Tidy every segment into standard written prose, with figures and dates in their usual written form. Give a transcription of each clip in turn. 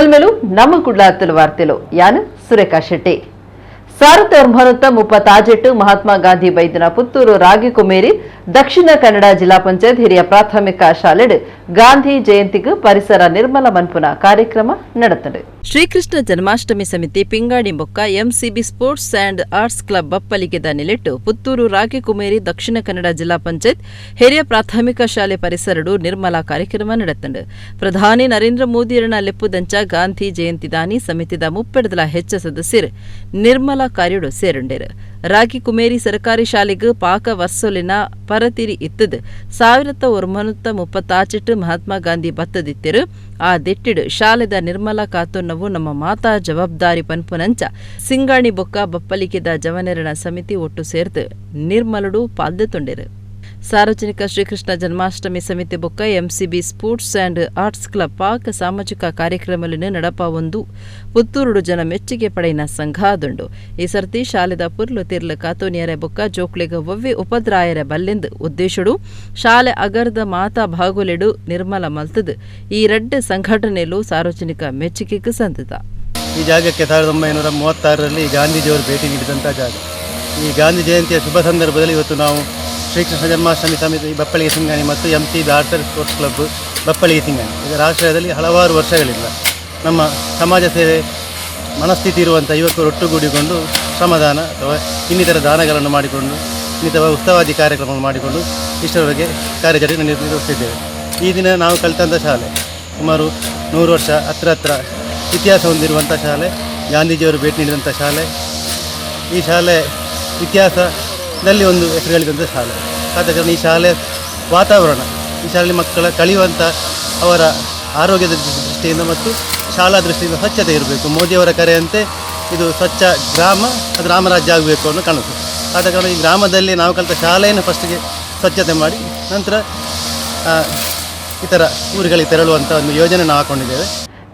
ಮೊದಲ್ಮೇಲು ನಮ್ಮ ಕುಡ್ಲ ವಾರ್ತೆಲು ಯಾನು ಸುರೇಖಾ ಶೆಟ್ಟಿ. 1938 ಮಹಾತ್ಮ ಗಾಂಧಿ ಬೈದಿನ ಪುತ್ತೂರು ರಾಗಿಕುಮೇರಿ ದಕ್ಷಿಣ ಕನ್ನಡ ಜಿಲ್ಲಾ ಪಂಚಾಯತ್ ಹಿರಿಯ ಪ್ರಾಥಮಿಕ ಶಾಲೆಡ್ ಗಾಂಧಿ ಜಯಂತಿಗೆ ಪರಿಸರ ನಿರ್ಮಲ ಮನ್ಪುನ ಕಾರ್ಯಕ್ರಮ ನಡೆತದೆ. ಶ್ರೀಕೃಷ್ಣ ಜನ್ಮಾಷ್ಟಮಿ ಸಮಿತಿ ಪಿಂಗಾಡಿ ಬೊಕ್ಕ MCB sports and arts club ಬಪ್ಪಲಿಗೆದ ನಿಲೆಟ್ಟು ಪುತ್ತೂರು ರಾಗಿಕುಮೇರಿ ದಕ್ಷಿಣ ಕನ್ನಡ ಜಿಲ್ಲಾ ಪಂಚಾಯತ್ ಹಿರಿಯ ಪ್ರಾಥಮಿಕ ಶಾಲೆ ಪರಿಸರಡು ನಿರ್ಮಲ ಕಾರ್ಯಕ್ರಮ ನಡೆತಂಡು. ಪ್ರಧಾನಿ ನರೇಂದ್ರ ಮೋದಿಯರನ ಲೆಪ್ಪುದಂಚ ಗಾಂಧಿ ಜಯಂತಿ ದಾನಿ ಸಮಿತಿದ ಮುಪ್ಪೆಡದಲ ಹೆಚ್ಚ ಸದಸ್ಯರು ನಿರ್ಮಲ ಕಾರ್ಯಡು ಸೇರುಂಡೇರು. ರಾಗಿಕುಮೇರಿ ಸರ್ಕಾರಿ ಶಾಲೆಗೆ ಪಾಕ ವರ್ಸೊಲಿನ ಪರತಿರಿ ಇತ್ತದು 1938 ಮಹಾತ್ಮ ಗಾಂಧಿ ಬತ್ತದಿತ್ತಿರು. ಆ ದಿಟ್ಟಿಡು ಶಾಲೆದ ನಿರ್ಮಲ ಕಾತೊನ್ನವು ನಮ್ಮ ಮಾತಾ ಜವಾಬ್ದಾರಿ ಪನ್ಪುನಂಚ ಸಿಂಗಾಣಿ ಬೊಕ್ಕ ಬಪ್ಪಲಿಕೆದ ಜವನೆರಣ ಸಮಿತಿ ಒಟ್ಟು ಸೇರ್ದು ನಿರ್ಮಲಡು ಪಾಲ್ದೆತೊಂಡೇರು. ಸಾರ್ವಜನಿಕ ಶ್ರೀಕೃಷ್ಣ ಜನ್ಮಾಷ್ಟಮಿ ಸಮಿತಿ ಬೊಕ್ಕ MCB sports and arts club ಪಾಕ ಸಾಮಾಜಿಕ ಕಾರ್ಯಕ್ರಮಲಿನ ನಡಪ ಒಂದು ಪುತ್ತೂರುಡು ಜನ ಮೆಚ್ಚುಗೆ ಪಡೆಯಿನ ಸಂಘ ಆದುಂಡು. ಈ ಸರ್ತಿ ಶಾಲೆದ ಪುರ್ಲು ತಿರ್ಲು ಕಾತೋನಿಯರೆ ಬೊಕ್ಕ ಜೋಕ್ಲೆಗ ಒವ್ವೆ ಉಪದ್ರಾಯರೆ ಬಲ್ಲೆಂದು ಉದ್ದೇಶಡು ಶಾಲೆ ಅಗರ್ದ ಮಾತಾ ಭಾಗುಲೆಡು ನಿರ್ಮಲ ಮಲ್ತದು ಈ ರೆಡ್ಡ ಸಂಘಟನೆಯಲ್ಲೂ ಸಾರ್ವಜನಿಕ ಮೆಚ್ಚುಗೆಗೆ ಸಂದಿತ. ಈ ಜಾಗಕ್ಕೆ 1936ರಲ್ಲಿ ಗಾಂಧೀಜಿಯವರು ಭೇಟಿ ನೀಡಿದಂಥ ಜಾಗ. ಈ ಗಾಂಧಿ ಜಯಂತಿಯ ಶುಭ ಸಂದರ್ಭದಲ್ಲಿ ಇವತ್ತು ನಾವು ಶ್ರೀಕೃಷ್ಣ ಜನ್ಮಾಷ್ಟಮಿ ಸಮಿತಿ ಬಪ್ಪಳಿಗೆ ಸಿಂಗಾಣಿ ಮತ್ತು MCB arts and sports club Bappalige Singani ಇದರ ಆಶ್ರಯದಲ್ಲಿ ಹಲವಾರು ವರ್ಷಗಳಿಂದ ನಮ್ಮ ಸಮಾಜ ಸೇವೆ ಮನಸ್ಥಿತಿ ಇರುವಂಥ ಯುವಕರು ಒಟ್ಟುಗೂಡಿಕೊಂಡು ಶ್ರಮದಾನ ಅಥವಾ ಇನ್ನಿತರ ದಾನಗಳನ್ನು ಮಾಡಿಕೊಂಡು ಇನ್ನಿತರ ಉತ್ಸವಾದಿ ಕಾರ್ಯಕ್ರಮವನ್ನು ಮಾಡಿಕೊಂಡು ಇಷ್ಟರವರೆಗೆ ಕಾರ್ಯಚಟುವಟಿಕೆ ನಿರ್ವಹಿಸುತ್ತಿದ್ದೇವೆ. ಈ ದಿನ ನಾವು ಕಲಿತಂಥ ಶಾಲೆ ಸುಮಾರು 100 ವರ್ಷ ಹತ್ರ ಇತಿಹಾಸ ಹೊಂದಿರುವಂಥ ಶಾಲೆ, ಗಾಂಧೀಜಿಯವರು ಭೇಟಿ ನೀಡಿದಂಥ ಶಾಲೆ. ಈ ಶಾಲೆ ಇತಿಹಾಸದಲ್ಲಿ ಒಂದು ಹೆಸರುಗಳಿದಂಥ ಶಾಲೆ. ಆದ ಕಾರಣ ಈ ಶಾಲೆ ವಾತಾವರಣ, ಈ ಶಾಲೆಯಲ್ಲಿ ಮಕ್ಕಳ ಕಲಿಯುವಂಥ ಅವರ ಆರೋಗ್ಯದ ದೃಷ್ಟಿಯಿಂದ ಮತ್ತು ಶಾಲಾ ದೃಷ್ಟಿಯಿಂದ ಸ್ವಚ್ಛತೆ ಇರಬೇಕು. ಮೋದಿಯವರ ಕರೆಯಂತೆ ಇದು ಸ್ವಚ್ಛ ಗ್ರಾಮ, ಅದು ರಾಮರಾಜ್ಯ ಆಗಬೇಕು ಅನ್ನೋ ಕನಸು. ಆದ ಕಾರಣ ಈ ಗ್ರಾಮದಲ್ಲಿ ನಾವು ಕಲಿತ ಶಾಲೆಯನ್ನು ಫಸ್ಟಿಗೆ ಸ್ವಚ್ಛತೆ ಮಾಡಿ ನಂತರ ಇತರ ಊರುಗಳಿಗೆ ತೆರಳುವಂಥ ಒಂದು ಯೋಜನೆ ನಾವು ಹಾಕೊಂಡಿದ್ದೇವೆ.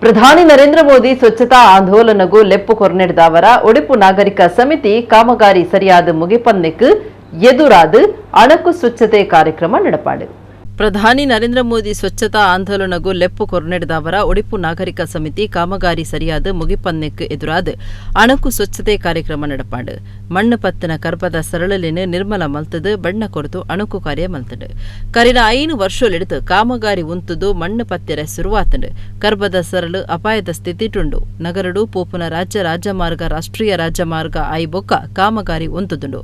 ಪ್ರಧಾನಿ ನರೇಂದ್ರ ಮೋದಿ ಸ್ವಚ್ಛತಾ ಆಂದೋಲನಗೂ ಲೆಪ್ಪು ಕೊರ್ನೆಡ್ದವರ ಉಡುಪು ನಾಗರಿಕ ಸಮಿತಿ ಕಾಮಗಾರಿ ಸರಿಯಾದ ಮುಗಿಪನ್ನೆಕ್ ಎದುರಾದ ಅಣಕು ಸ್ವಚ್ಛತೆ ಕಾರ್ಯಕ್ರಮ ನಡೆಪಾಡು. ಪ್ರಧಾನಿ ನರೇಂದ್ರ ಮೋದಿ ಸ್ವಚ್ಛತಾ ಆಂದೋಲನಗೂ ಲೆಪ್ಪು ಕೊರ್ನೆಡ್ದವರ ಉಡುಪು ನಾಗರಿಕ ಸಮಿತಿ ಕಾಮಗಾರಿ ಸರಿಯಾದ ಮುಗಿಪನ್ನೆಕ್ ಎದುರಾದ ಅಣಕು ಸ್ವಚ್ಛತೆ ಕಾರ್ಯಕ್ರಮ ನಡೆಪಾಡು. ಮಣ್ಣು ಪತ್ತಿನ ಕರ್ಪದ ಸರಳಲಿನ ನಿರ್ಮಲ ಮಲ್ತದು ಬಣ್ಣ ಕೊರತು ಅಣುಕು ಕಾರ್ಯ ಮಲ್ತಡು. ಕರಿನ 5 ವರ್ಷಲೆಡ್ದು ಕಾಮಗಾರಿ ಉಂತುದು ಮಣ್ಣು ಪತ್ತೆರೆ ಶುರುವಾತಂಡು. ಕರ್ಬದ ಸರಳು ಅಪಾಯದ ಸ್ಥಿತಿಟುಂಡು. ನಗರಡು ಪೋಪುನ ರಾಜ್ಯ ರಾಜಮಾರ್ಗ ರಾಷ್ಟ್ರೀಯ ರಾಜಮಾರ್ಗ ಐಬೊಕ್ಕ ಕಾಮಗಾರಿ ಉಂತುದುಂಡು.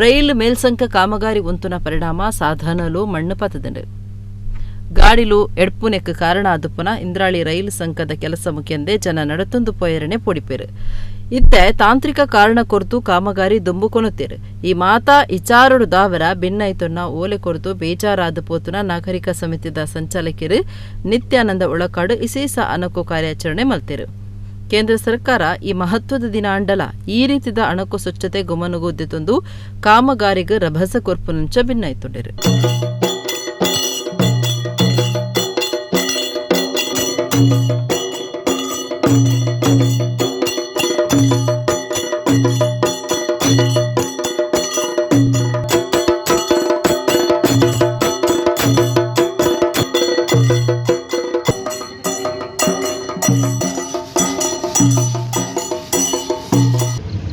ರೈಲು ಮೇಲ್ಸಂಕ ಕಾಮಗಾರಿ ಉಂತುನ ಪರಿಣಾಮ ಸಾಧನಲು ಮಣ್ಣು ಪತ್ತದುಂಡು. ಗಾಡಿಲು ಎಡ್ಪುನೆಕ್ ಕಾರಣ ಆದುಪುನ ಇಂದ್ರಾಳಿ ರೈಲು ಸಂಕದ ಕೆಲಸ ಮುಖ್ಯಂದೆ ಜನ ನಡತೊಂದು ಪೊಯರನೆ ಪೊಡಿಪೇರು. ಇತ್ತೆ ತಾಂತ್ರಿಕ ಕಾರಣ ಕೊರತು ಕಾಮಗಾರಿ ದುಂಬು ಕೊನುತ್ತೇರು. ಈ ಮಾತಾ ಇಚಾರಡು ದಾವರ ಭಿನ್ನೈತೊನ್ನ ಓಲೆ ಕೊರತು ಬೇಜಾರಾದ ಪೋತುನ ನಾಗರಿಕ ಸಮಿತಿದ ಸಂಚಾಲಕಿಯರು ನಿತ್ಯಾನಂದ ಒಳಕಾಡು ವಿಶೇಷ ಅಣಕು ಕಾರ್ಯಾಚರಣೆ ಮಲ್ತೇರು. ಕೇಂದ್ರ ಸರ್ಕಾರ ಈ ಮಹತ್ವದ ದಿನ ಅಂಡಲ ಈ ರೀತಿದ ಅಣಕು ಸ್ವಚ್ಛತೆ ಗುಮನುಗುದ್ದಿತೊಂದು ಕಾಮಗಾರಿಗೆ ರಭಸ ಕೊರ್ಪುನುಂಚ ಭಿನ್ನೈತೊಂಡರು.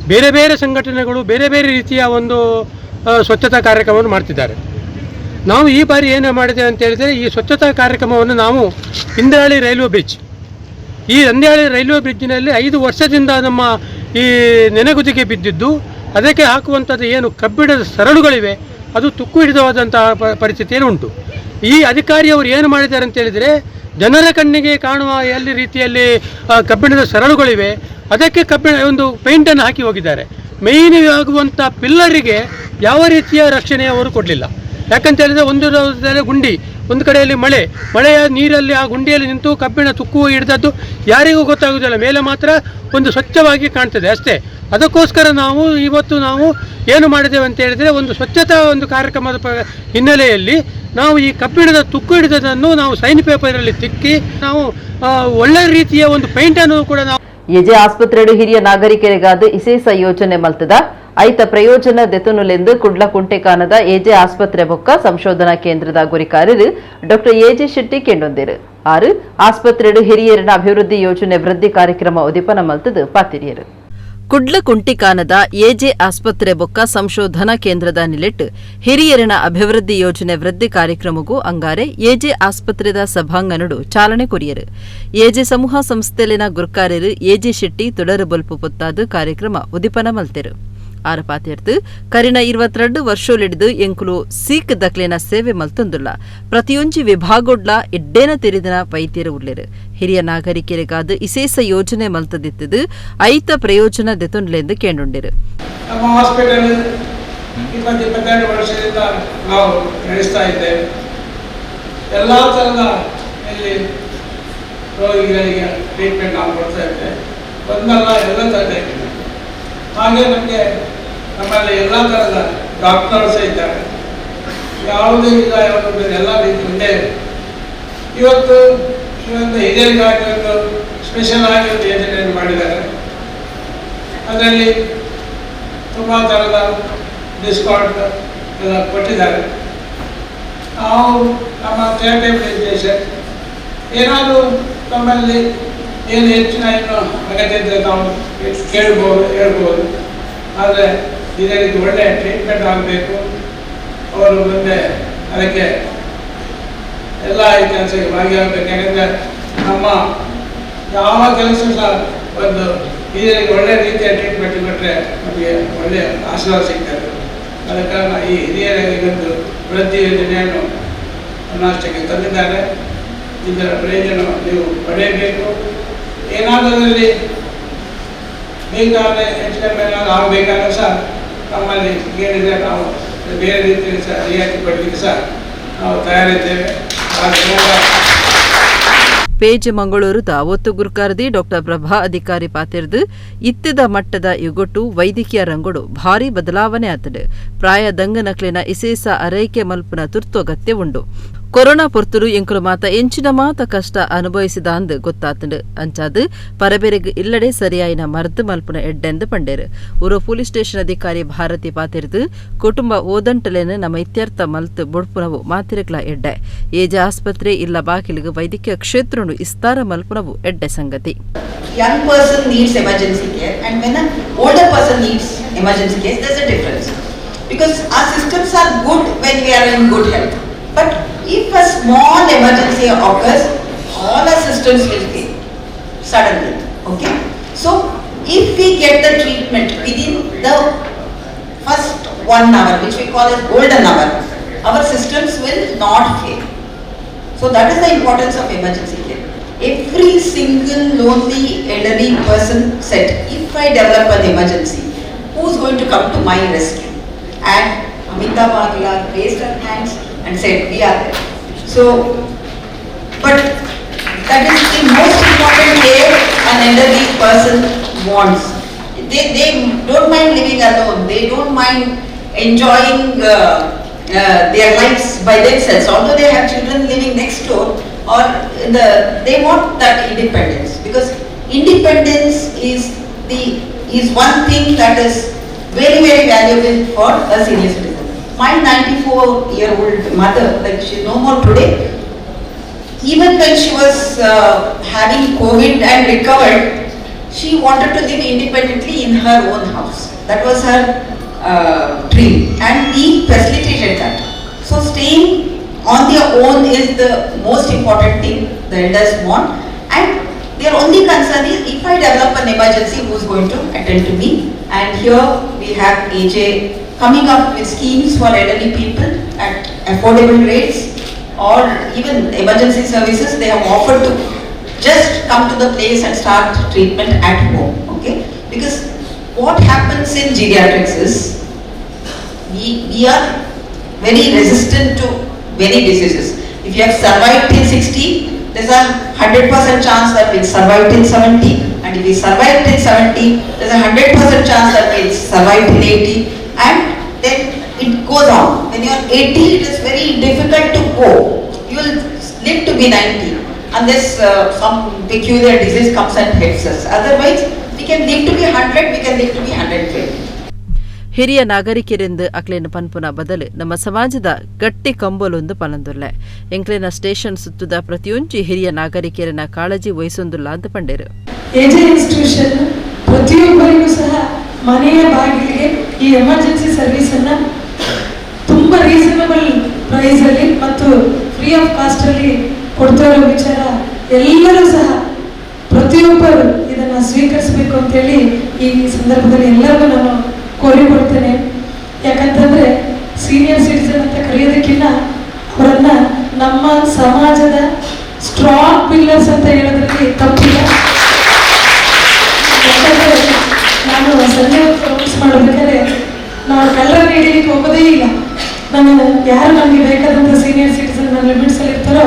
ಬೇರೆ ಬೇರೆ ಸಂಘಟನೆಗಳು ಬೇರೆ ಬೇರೆ ರೀತಿಯ ಒಂದು ಸ್ವಚ್ಛತಾ ಕಾರ್ಯಕ್ರಮವನ್ನು ಮಾಡ್ತಿದ್ದಾರೆ. ನಾವು ಈ ಬಾರಿ ಏನು ಮಾಡಿದ್ದೇವೆ ಅಂತ ಹೇಳಿದರೆ, ಈ ಸ್ವಚ್ಛತಾ ಕಾರ್ಯಕ್ರಮವನ್ನು ನಾವು ಇಂದ್ರಾಳಿ ರೈಲ್ವೆ ಬ್ರಿಡ್ಜ್, ಈ ಇಂದ್ರಾಳಿ ರೈಲ್ವೆ ಬ್ರಿಡ್ಜಿನಲ್ಲಿ 5 ವರ್ಷದಿಂದ ನಮ್ಮ ಈ ನೆನೆಗುದಿಗೆ ಬಿದ್ದಿದ್ದು ಅದಕ್ಕೆ ಹಾಕುವಂಥದ್ದು ಏನು ಕಬ್ಬಿಣದ ಸರಳುಗಳಿವೆ ಅದು ತುಕ್ಕು ಹಿಡಿದವಾದಂತಹ ಪರಿಸ್ಥಿತಿಯಲ್ಲಿ ಉಂಟು. ಈ ಅಧಿಕಾರಿಯವರು ಏನು ಮಾಡಿದ್ದಾರೆ ಅಂತ ಹೇಳಿದರೆ, ಜನರ ಕಣ್ಣಿಗೆ ಕಾಣುವ ಎಲ್ಲಿ ರೀತಿಯಲ್ಲಿ ಕಬ್ಬಿಣದ ಸರಳುಗಳಿವೆ ಅದಕ್ಕೆ ಒಂದು ಪೇಂಟನ್ನು ಹಾಕಿ ಹೋಗಿದ್ದಾರೆ. ಮೇಯ್ನ್ ಆಗುವಂಥ ಪಿಲ್ಲರಿಗೆ ಯಾವ ರೀತಿಯ ರಕ್ಷಣೆ ಅವರು ಕೊಡಲಿಲ್ಲ. ಯಾಕಂತ ಹೇಳಿದರೆ, ಒಂದು ಗುಂಡಿ, ಒಂದು ಕಡೆಯಲ್ಲಿ ಮಳೆಯ ನೀರಲ್ಲಿ ಆ ಗುಂಡಿಯಲ್ಲಿ ನಿಂತು ಕಬ್ಬಿಣ ತುಕ್ಕು ಹಿಡಿದದ್ದು ಯಾರಿಗೂ ಗೊತ್ತಾಗುವುದಿಲ್ಲ. ಮೇಲೆ ಮಾತ್ರ ಒಂದು ಸ್ವಚ್ಛವಾಗಿ ಕಾಣ್ತದೆ ಅಷ್ಟೇ. ಅದಕ್ಕೋಸ್ಕರ ಇವತ್ತು ನಾವು ಏನು ಮಾಡಿದ್ದೇವೆ ಅಂತ ಹೇಳಿದರೆ, ಒಂದು ಸ್ವಚ್ಛತಾ ಒಂದು ಕಾರ್ಯಕ್ರಮದ ಹಿನ್ನೆಲೆಯಲ್ಲಿ ನಾವು ಈ ಕಬ್ಬಿಣದ ತುಕ್ಕು ಹಿಡಿದದನ್ನು ನಾವು ಸೈನ್ ಪೇಪರಲ್ಲಿ ತಿಕ್ಕಿ ನಾವು ಒಳ್ಳೆ ರೀತಿಯ ಒಂದು ಪೇಂಟನ್ನು ಕೂಡ ನಾವು ಎಜೆ ಆಸ್ಪತ್ರೆಡು ಹಿರಿಯ ನಾಗರಿಕರಿಗಾದ ವಿಶೇಷ ಯೋಜನೆ ಮಲ್ತದ ಐತ ಪ್ರಯೋಜನ ದೆತನುಲೆಂದು ಕುಡ್ಲ ಕುಂಟೆಕಾನದ ಎಜೆ ಆಸ್ಪತ್ರೆ ಬೊಕ್ಕ ಸಂಶೋಧನಾ ಕೇಂದ್ರದ ಗುರಿಕಾರರು ಡಾ ಎಜೆ ಶೆಟ್ಟಿ ಕೆಂಡೊಂದಿರು. ಆರು ಆಸ್ಪತ್ರೆಡು ಹಿರಿಯರಿನ ಅಭಿವೃದ್ಧಿ ಯೋಜನೆ ವೃದ್ಧಿ ಕಾರ್ಯಕ್ರಮ ಉದಿಪನ ಮಲ್ತದು ಪಾತಿರಿಯರು ಕುಡ್ಲ ಕುಂಟಿಕಾನದ ಎಜೆ ಆಸ್ಪತ್ರೆ ಬೊಕ್ಕ ಸಂಶೋಧನಾ ಕೇಂದ್ರದ ನಿಲೆಟ್ ಹಿರಿಯರಿನ ಅಭಿವೃದ್ಧಿ ಯೋಜನೆ ವೃದ್ಧಿ ಕಾರ್ಯಕ್ರಮಗೂ ಅಂಗಾರೆ ಎಜೆ ಆಸ್ಪತ್ರೆದ ಸಭಾಂಗಣಡು ಚಾಲನೆ ಕೊರಿಯರು ಎಜೆ ಸಮೂಹ ಸಂಸ್ಥೆಲಿನ ಗುರ್ಕಾರ್ಯರು ಎಜೆ ಶೆಟ್ಟಿ ತುಡರು ಬಲ್ಪು ಪೊತ್ತಾದು ಕಾರ್ಯಕ್ರಮ ಉದಿಪನ ಮಲ್ತೆರು ಆರಪಾತಿರ್ತು ಕರಿನ 22 ವರ್ಷೋಲಿಡಿದು ಎಂಕುಲು ಸೀಕ್ ದಕ್ಲೆನ ಸೇವೆ ಮಲ್ತೊಂದುಲ್ಲ ಪ್ರತಿಯೊಂಜಿ ವಿಭಾಗೊಡ್ಲ ಎಡ್ಡೇನ ತಿರಿದಿನ ವೈದ್ಯರು ಉಳ್ಳೆರು ಹಿರಿಯ ನಾಗರಿಕರಿಗಾದ ವಿಶೇಷ ಯೋಜನೆ ಮಲ್ತದಿತ್ತದು ಐತ ಪ್ರಯೋಜನ ದೆತೊಂಡ್ಲೆಂದು ಕೇಳುಂಡಿರು ನಮ್ಮ ಹಾಸ್ಪಿಟಲ್ 22 ವರ್ಷದಿಂದ ನಾವು ನಡೆಸ್ತಾ ಇದ್ದೇವೆ. ಎಲ್ಲ ಥರದ ಇಲ್ಲಿ ರೋಗಿಗಳಿಗೆ ಟ್ರೀಟ್ಮೆಂಟ್ ನಾವು ಕೊಡ್ತಾ ಇದ್ದೇವೆ. ಒಂದಲ್ಲ ಎಲ್ಲ ಥರದ ಹಾಗೆ ನಮಗೆ ನಮ್ಮಲ್ಲಿ ಎಲ್ಲ ಥರದ ಡಾಕ್ಟರ್ಸ್ ಇದ್ದಾರೆ. ಯಾವುದೇ ಇಲ್ಲ ಯಾವುದು ಎಲ್ಲ ರೀತಿಯಿಂದ ಇವತ್ತು ಹಿರಿಯರಿಗಾಗಿ ಒಂದು ಸ್ಪೆಷಲ್ ಆಗಿ ಒಂದು ಯೋಜನೆಯನ್ನು ಮಾಡಿದ್ದಾರೆ. ಅದರಲ್ಲಿ ತುಂಬ ಥರದ ಡಿಸ್ಕೌಂಟ್ ಎಲ್ಲ ಕೊಟ್ಟಿದ್ದಾರೆ. ನಾವು ನಮ್ಮ ಚಾರಿಟೇಬಲ್ ಎಜುಕೇಷನ್ ಏನಾದರೂ ನಮ್ಮಲ್ಲಿ ಏನು ಹೆಚ್ಚಿನ ಏನು ಅಗತ್ಯ ಇದ್ದರೆ ನಾವು ಹೇಳ್ಬೋದು. ಆದರೆ ಇದರಿಗೆ ಒಳ್ಳೆಯ ಟ್ರೀಟ್ಮೆಂಟ್ ಆಗಬೇಕು. ಅವರು ಮುಂದೆ ಅದಕ್ಕೆ ಎಲ್ಲ ಕೆಲಸಕ್ಕೆ ಭಾಗಿಯಾಗಬೇಕು. ಯಾಕಂದರೆ ನಮ್ಮ ಯಾವ ಕೆಲಸ ಸಹ ಒಂದು ಹಿರಿಯರಿಗೆ ಒಳ್ಳೆಯ ರೀತಿಯ ಟ್ರೀಟ್ಮೆಂಟ್ ಕೊಟ್ಟರೆ ನಮಗೆ ಒಳ್ಳೆಯ ಆಶೀರ್ವಾದ ಸಿಗ್ತದೆ. ಆದ ಕಾರಣ ಈ ಹಿರಿಯರಿಗೆ ಒಂದು ವೃದ್ಧಿ ಯೋಜನೆಯನ್ನು ನನ್ನಷ್ಟಕ್ಕೆ ತಂದಿದ್ದಾರೆ. ಇದರ ಪ್ರಯೋಜನ ನೀವು ಪಡೆಯಬೇಕು. ಏನಾದರಲ್ಲಿ ಬೇಕಾದರೆ ಹೆಚ್ಚು ಕಡಿಮೆ ಏನಾದರೂ ಆಗಬೇಕಾದ್ರೆ ಸಹ ನಮ್ಮಲ್ಲಿ ಕೇಳಿದರೆ ನಾವು ಬೇರೆ ರೀತಿಯಲ್ಲಿ ಸಹ ರಿಯಾಯಿತಿ ಕೊಡಲಿಕ್ಕೆ ಸಹ ನಾವು ತಯಾರಿದ್ದೇವೆ. ಪೇಜ್ ಮಂಗಳೂರುದ ಒತ್ತು ಗುರ್ಕಾರದಿ ಡಾಕ್ಟರ್ ಪ್ರಭಾ ಅಧಿಕಾರಿ ಪಾತಿರ್ದು ಇತ್ತಿದ ಮಟ್ಟದ ಯುಗೊಟ್ಟು ವೈದ್ಯಕೀಯ ರಂಗೋಡು ಭಾರಿ ಬದಲಾವಣೆ ಆತಡು. ಪ್ರಾಯ ದಂಗನಕ್ಲಿನ ಇಸೇಸ ಅರೈಕೆ ಮಲ್ಪನ ತುರ್ತು ಅಗತ್ಯ ಉಂಡು. ಕೊರೋನಾ ಪೊರ್ತುರು ಎಂಕುಲು ಮಾತ ಎಂಚಿನ ಮಾತ ಕಷ್ಟ ಅನುಭವಿಸಿದ ಅಂದ್ ಗೊತ್ತಾತಂಡು ಅಂಚಾದು ಪರಬೆರೆಗ್ ಇಲ್ಲಡೆ ಸರಿಯಾಯಿನ ಮರ್ದು ಮಲ್ಪುನ ಎಡ್ಡೆಂದು ಪಂಡೇರು. ಊರು ಪೊಲೀಸ್ ಸ್ಟೇಷನ್ ಅಧಿಕಾರಿ ಭಾರತಿ ಪಾತಿರ್ದು ಕುಟುಂಬ ಓದಂಟಲೇನ ನಮ್ಮ ಇತ್ಯರ್ಥ ಮಲ್ತು ಬೊಡ್ಪುನವು ಮಾತಿರಗ್ಲ ಎಡ್ಡೆ. ಏಜ ಆಸ್ಪತ್ರೆ ಇಲ್ಲ ಬಾಕಿಲಿಗೆ ವೈದ್ಯಕೀಯ ಕ್ಷೇತ್ರನು ಇಸ್ತಾರ ಮಲ್ಪುನವು ಎಡ್ಡೆ ಸಂಗತಿ. Young person needs emergency care and when an older person needs emergency care, there's a difference. Because our systems are good when we are in good health. But if a small emergency occurs, all our systems will fail suddenly. Okay? So, if we get the treatment within the first 1 hour, which we call as golden hour, our systems will not fail. So, that is the importance of emergency care. Every single lonely elderly person said, if I develop an emergency, who is going to come to my rescue? And Amita Bagla raised her hands and said, we are there. So, but that is the most important care an elderly person wants. They don't mind living alone. They don't mind enjoying their lives by themselves. Although they have children living next door, or they want that independence. Because independence is one thing that is very, very valuable for a senior citizen. My 94-year-old mother, like she's no more today, even when she was having COVID and recovered, she wanted to live independently in her own house. That was her dream, and we facilitated that. So staying on their own is the most important thing the elders want, and their only concern is, if I develop an emergency, who is going to attend to me? And here we have AJ coming up with schemes for elderly people at affordable rates, or even emergency services. They have offered to just come to the place and start treatment at home. Okay? Because what happens in geriatrics is we are very resistant to many diseases. If you have survived till 60, there's a 100% chance that we'll survive till 70, and if we survive till 70, there's a 100% chance that we'll survive till 80, and then it goes on. When you're 80, it is very difficult to go. You will live to be 90 unless some peculiar disease comes and hits us. Otherwise, we can live to be 100, we can live to be 120. ಹಿರಿಯ ನಾಗರಿಕರೆಂದು ಅಕ್ಲೇನ ಪನ್ಪುನ ಬದಲು ನಮ್ಮ ಸಮಾಜದ ಗಟ್ಟಿ ಕಂಬಲೊಂದು ಪನಂದುಲ್ಲೆ ಎಂಕ್ಲೇನ station ಸುತ್ತದ ಪ್ರತಿಯೊಂದು ಹಿರಿಯ ನಾಗರಿಕರನ್ನ ಕಾಳಜಿ ವಹಿಸೊಂದುಲ್ಲ ಅಂತ ಪಂಡೇರು. ಎಜೆ ಇನ್ಸ್ಟಿಟ್ಯೂಷನ್ ಪ್ರತಿಯೊಬ್ಬರಿಗೂ ಸಹ ಮನೆಯ ಬಾಗಿಲಿಗೆ ಈ ಎಮರ್ಜೆನ್ಸಿ ಸರ್ವಿಸ್ ಅನ್ನ ತುಂಬಾ ರೀಸನಬಲ್ ಪ್ರೈಸ್ ಅಲ್ಲಿ ಮತ್ತು ಫ್ರೀ ಆಫ್ ಕಾಸ್ಟ್ ಅಲ್ಲಿ ಕೊಡ್ತಾ ಇರೋ ವಿಚಾರ ಎಲ್ಲರೂ ಸಹ ಪ್ರತಿಯೊಬ್ಬರು ಇದನ್ನ ಸ್ವೀಕರಿಸಬೇಕು ಅಂತೇಳಿ ಈ ಸಂದರ್ಭದಲ್ಲಿ ಎಲ್ಲರಿಗೂ ನಾನು ಕೋರಿಕೊಳ್ತೇನೆ. ಯಾಕಂತಂದ್ರೆ ಸೀನಿಯರ್ ಸಿಟಿಸನ್ ಅಂತ ಕರೆಯೋದಕ್ಕಿಂತ ಅವರನ್ನ ನಮ್ಮ ಸಮಾಜದ ಸ್ಟ್ರಾಂಗ್ ಪಿಲ್ಲರ್ಸ್ ಅಂತ ಹೇಳೋದ್ರಲ್ಲಿ ತಪ್ಪಿಲ್ಲ. ಯಾಕಂದ್ರೆ ನಾನು ಸಂಜೆ ಪ್ರೊಡ್ಯೂಸ್ ಮಾಡಬೇಕಾದ್ರೆ ನಾವು ಕಳ್ಳರನ್ನ ಹಿಡಿಯಲಿಕ್ಕೆ ಹೋಗೋದೇ ಇಲ್ಲ. ನಾನು ಯಾರು ನನಗೆ ಬೇಕಾದಂಥ ಸೀನಿಯರ್ ಸಿಟಿಸನ್ ನನ್ನ ಲಿಮಿಟ್ಸಲ್ಲಿ ಇರ್ತಾರೋ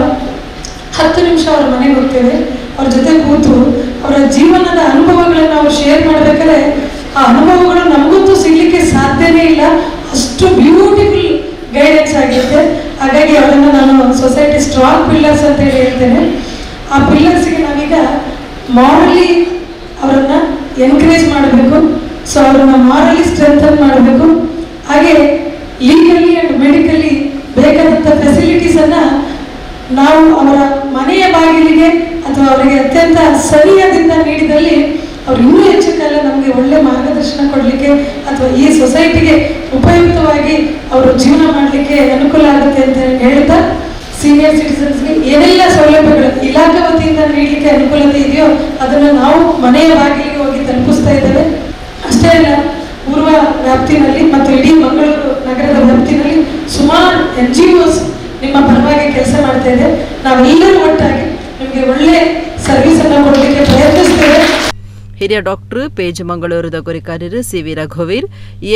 10 ನಿಮಿಷ ಅವ್ರ ಮನೆಗೆ ಹೋಗ್ತೇವೆ. ಅವ್ರ ಜೊತೆ ಕೂತು ಅವರ ಜೀವನದ ಅನುಭವಗಳನ್ನು ಅವ್ರು ಶೇರ್ ಮಾಡಬೇಕಾದ್ರೆ ಆ ಅನುಭವಗಳು ನಮಗಂತೂ ಸಿಗ್ಲಿಕ್ಕೆ ಸಾಧ್ಯನೇ ಇಲ್ಲ, ಅಷ್ಟು ಬ್ಯೂಟಿಫುಲ್ ಗೈಡೆನ್ಸ್ ಆಗಿರುತ್ತೆ. ಹಾಗಾಗಿ ಅವರನ್ನು ನಾನು ಸೊಸೈಟಿ ಸ್ಟ್ರಾಂಗ್ ಪಿಲ್ಲರ್ಸ್ ಅಂತ ಹೇಳಿ ಹೇಳ್ತೇನೆ. ಆ ಪಿಲ್ಲರ್ಸ್ಗೆ ನಾವೀಗ ಮಾರಲಿ ಅವರನ್ನ ಎನ್ಕರೇಜ್ ಮಾಡಬೇಕು. ಸೊ ಅವ್ರನ್ನ ಮಾರಲಿ ಸ್ಟ್ರೆಂಥನ್ ಮಾಡಬೇಕು. ಹಾಗೆ ಲೀಗಲಿ ಅಂಡ್ ಮೆಡಿಕಲಿ ಬೇಕಾದಂಥ ಫೆಸಿಲಿಟೀಸ್ ಅನ್ನ ನಾವು ಅವರ ಮನೆಯ ಬಾಗಿಲಿಗೆ ಅಥವಾ ಅವರಿಗೆ ಅತ್ಯಂತ ಸರಿಯಾದಿಂದ ನೀಡಿದಲ್ಲಿ ಅವ್ರು ಇನ್ನೂ ಹೆಚ್ಚು ಕಾಲ ನಮಗೆ ಒಳ್ಳೆ ಮಾರ್ಗದರ್ಶನ ಕೊಡಲಿಕ್ಕೆ ಅಥವಾ ಈ ಸೊಸೈಟಿಗೆ ಉಪಯುಕ್ತವಾಗಿ ಅವರು ಜೀವನ ಮಾಡಲಿಕ್ಕೆ ಅನುಕೂಲ ಆಗುತ್ತೆ ಅಂತ ಹೇಳ್ತಾ, ಸೀನಿಯರ್ ಸಿಟಿಸನ್ಸ್ಗೆ ಏನೆಲ್ಲ ಸೌಲಭ್ಯಗಳು ಇಲಾಖೆ ವತಿಯಿಂದ ನೀಡಲಿಕ್ಕೆ ಅನುಕೂಲತೆ ಇದೆಯೋ ಅದನ್ನು ನಾವು ಮನೆಯ ಬಾಗಿಲಿಗೆ ಹೋಗಿ ತಲುಪಿಸ್ತಾ ಇದ್ದೇವೆ. ಅಷ್ಟೇ ಅಲ್ಲ, ಪೂರ್ವ ವ್ಯಾಪ್ತಿನಲ್ಲಿ ಮತ್ತು ಇಡೀ ಮಂಗಳೂರು ನಗರದ ವ್ಯಾಪ್ತಿನಲ್ಲಿ ಸುಮಾರು NGOs ನಿಮ್ಮ ಪರವಾಗಿ ಕೆಲಸ ಮಾಡ್ತಾ ಇದೆ. ನಾವೆಲ್ಲರೂ ಒಟ್ಟಾಗಿ ನಿಮಗೆ ಒಳ್ಳೆ ಸರ್ವಿಸ್ ಅನ್ನು ಕೊಡಲಿಕ್ಕೆ ಪ್ರಯತ್ನಿಸ್ತೇವೆ. ಹಿರಿಯ ಡಾಕ್ಟರ್ ಪೇಜ್ ಮಂಗಳೂರದ ಗುರಿಕಾರ್ಯರು CV ರಘುವೀರ್,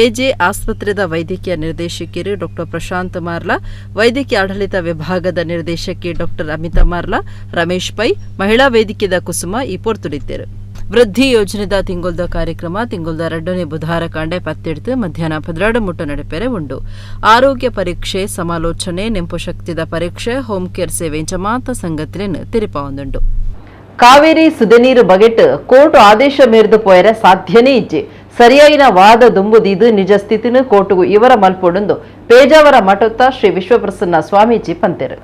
ಎಜೆ ಆಸ್ಪತ್ರೆದ ವೈದ್ಯಕೀಯ ನಿರ್ದೇಶಕಿಯರು ಡಾಕ್ಟರ್ ಪ್ರಶಾಂತ್ ಮಾರ್ಲಾ, ವೈದ್ಯಕೀಯ ಆಡಳಿತ ವಿಭಾಗದ ನಿರ್ದೇಶಕಿ ಡಾಕ್ಟರ್ ಅಮಿತಾ ಮಾರ್ಲಾ, ರಮೇಶ್ ಪೈ, ಮಹಿಳಾ ವೇದಿಕೆದ ಕುಸುಮ ಈ ಪೊರ್ತುಡಿದ್ದರು. ವೃದ್ಧಿ ಯೋಜನೆದ ತಿಂಗೊಲ್ದ ಕಾರ್ಯಕ್ರಮ ತಿಂಗೊಲ್ದ 2ನೇ ಬುಧವಾರ ಕಾಂಡೆ 10 ಮಧ್ಯಾಹ್ನ 12 ಮುಟ್ಟ ನಡಿಪೆರೆ ಉಂಡು. ಆರೋಗ್ಯ ಪರೀಕ್ಷೆ, ಸಮಾಲೋಚನೆ, ನೆಂಪು ಶಕ್ತಿದ ಪರೀಕ್ಷೆ, ಹೋಮ್ ಕೇರ್ ಸೇವೆ ಮಾತ ಸಂಗತಿಯನ್ನು ತಿರುಪ ಒಂದುಂಡು. ಕಾವೇರಿ ಸುದನೀರು ಬಗೆಟ್ ಕೋರ್ಟ್ ಆದೇಶ ಮೇರೆದು ಪೋಯರೆ ಸಾಧ್ಯನೇ ಇಜ್ಜೆ ಸರಿಯಾಯಿನ ವಾದ ದುಂಬುದಿದು ನಿಜ ಸ್ಥಿತಿನ ಕೋರ್ಟ್ಗೂ ಇವರ ಮಲ್ಪೊಡುಂದು ಪೇಜಾವರ ಮಠೋತ್ತ ಶ್ರೀ ವಿಶ್ವಪ್ರಸನ್ನ ಸ್ವಾಮೀಜಿ ಪಂತೆರು.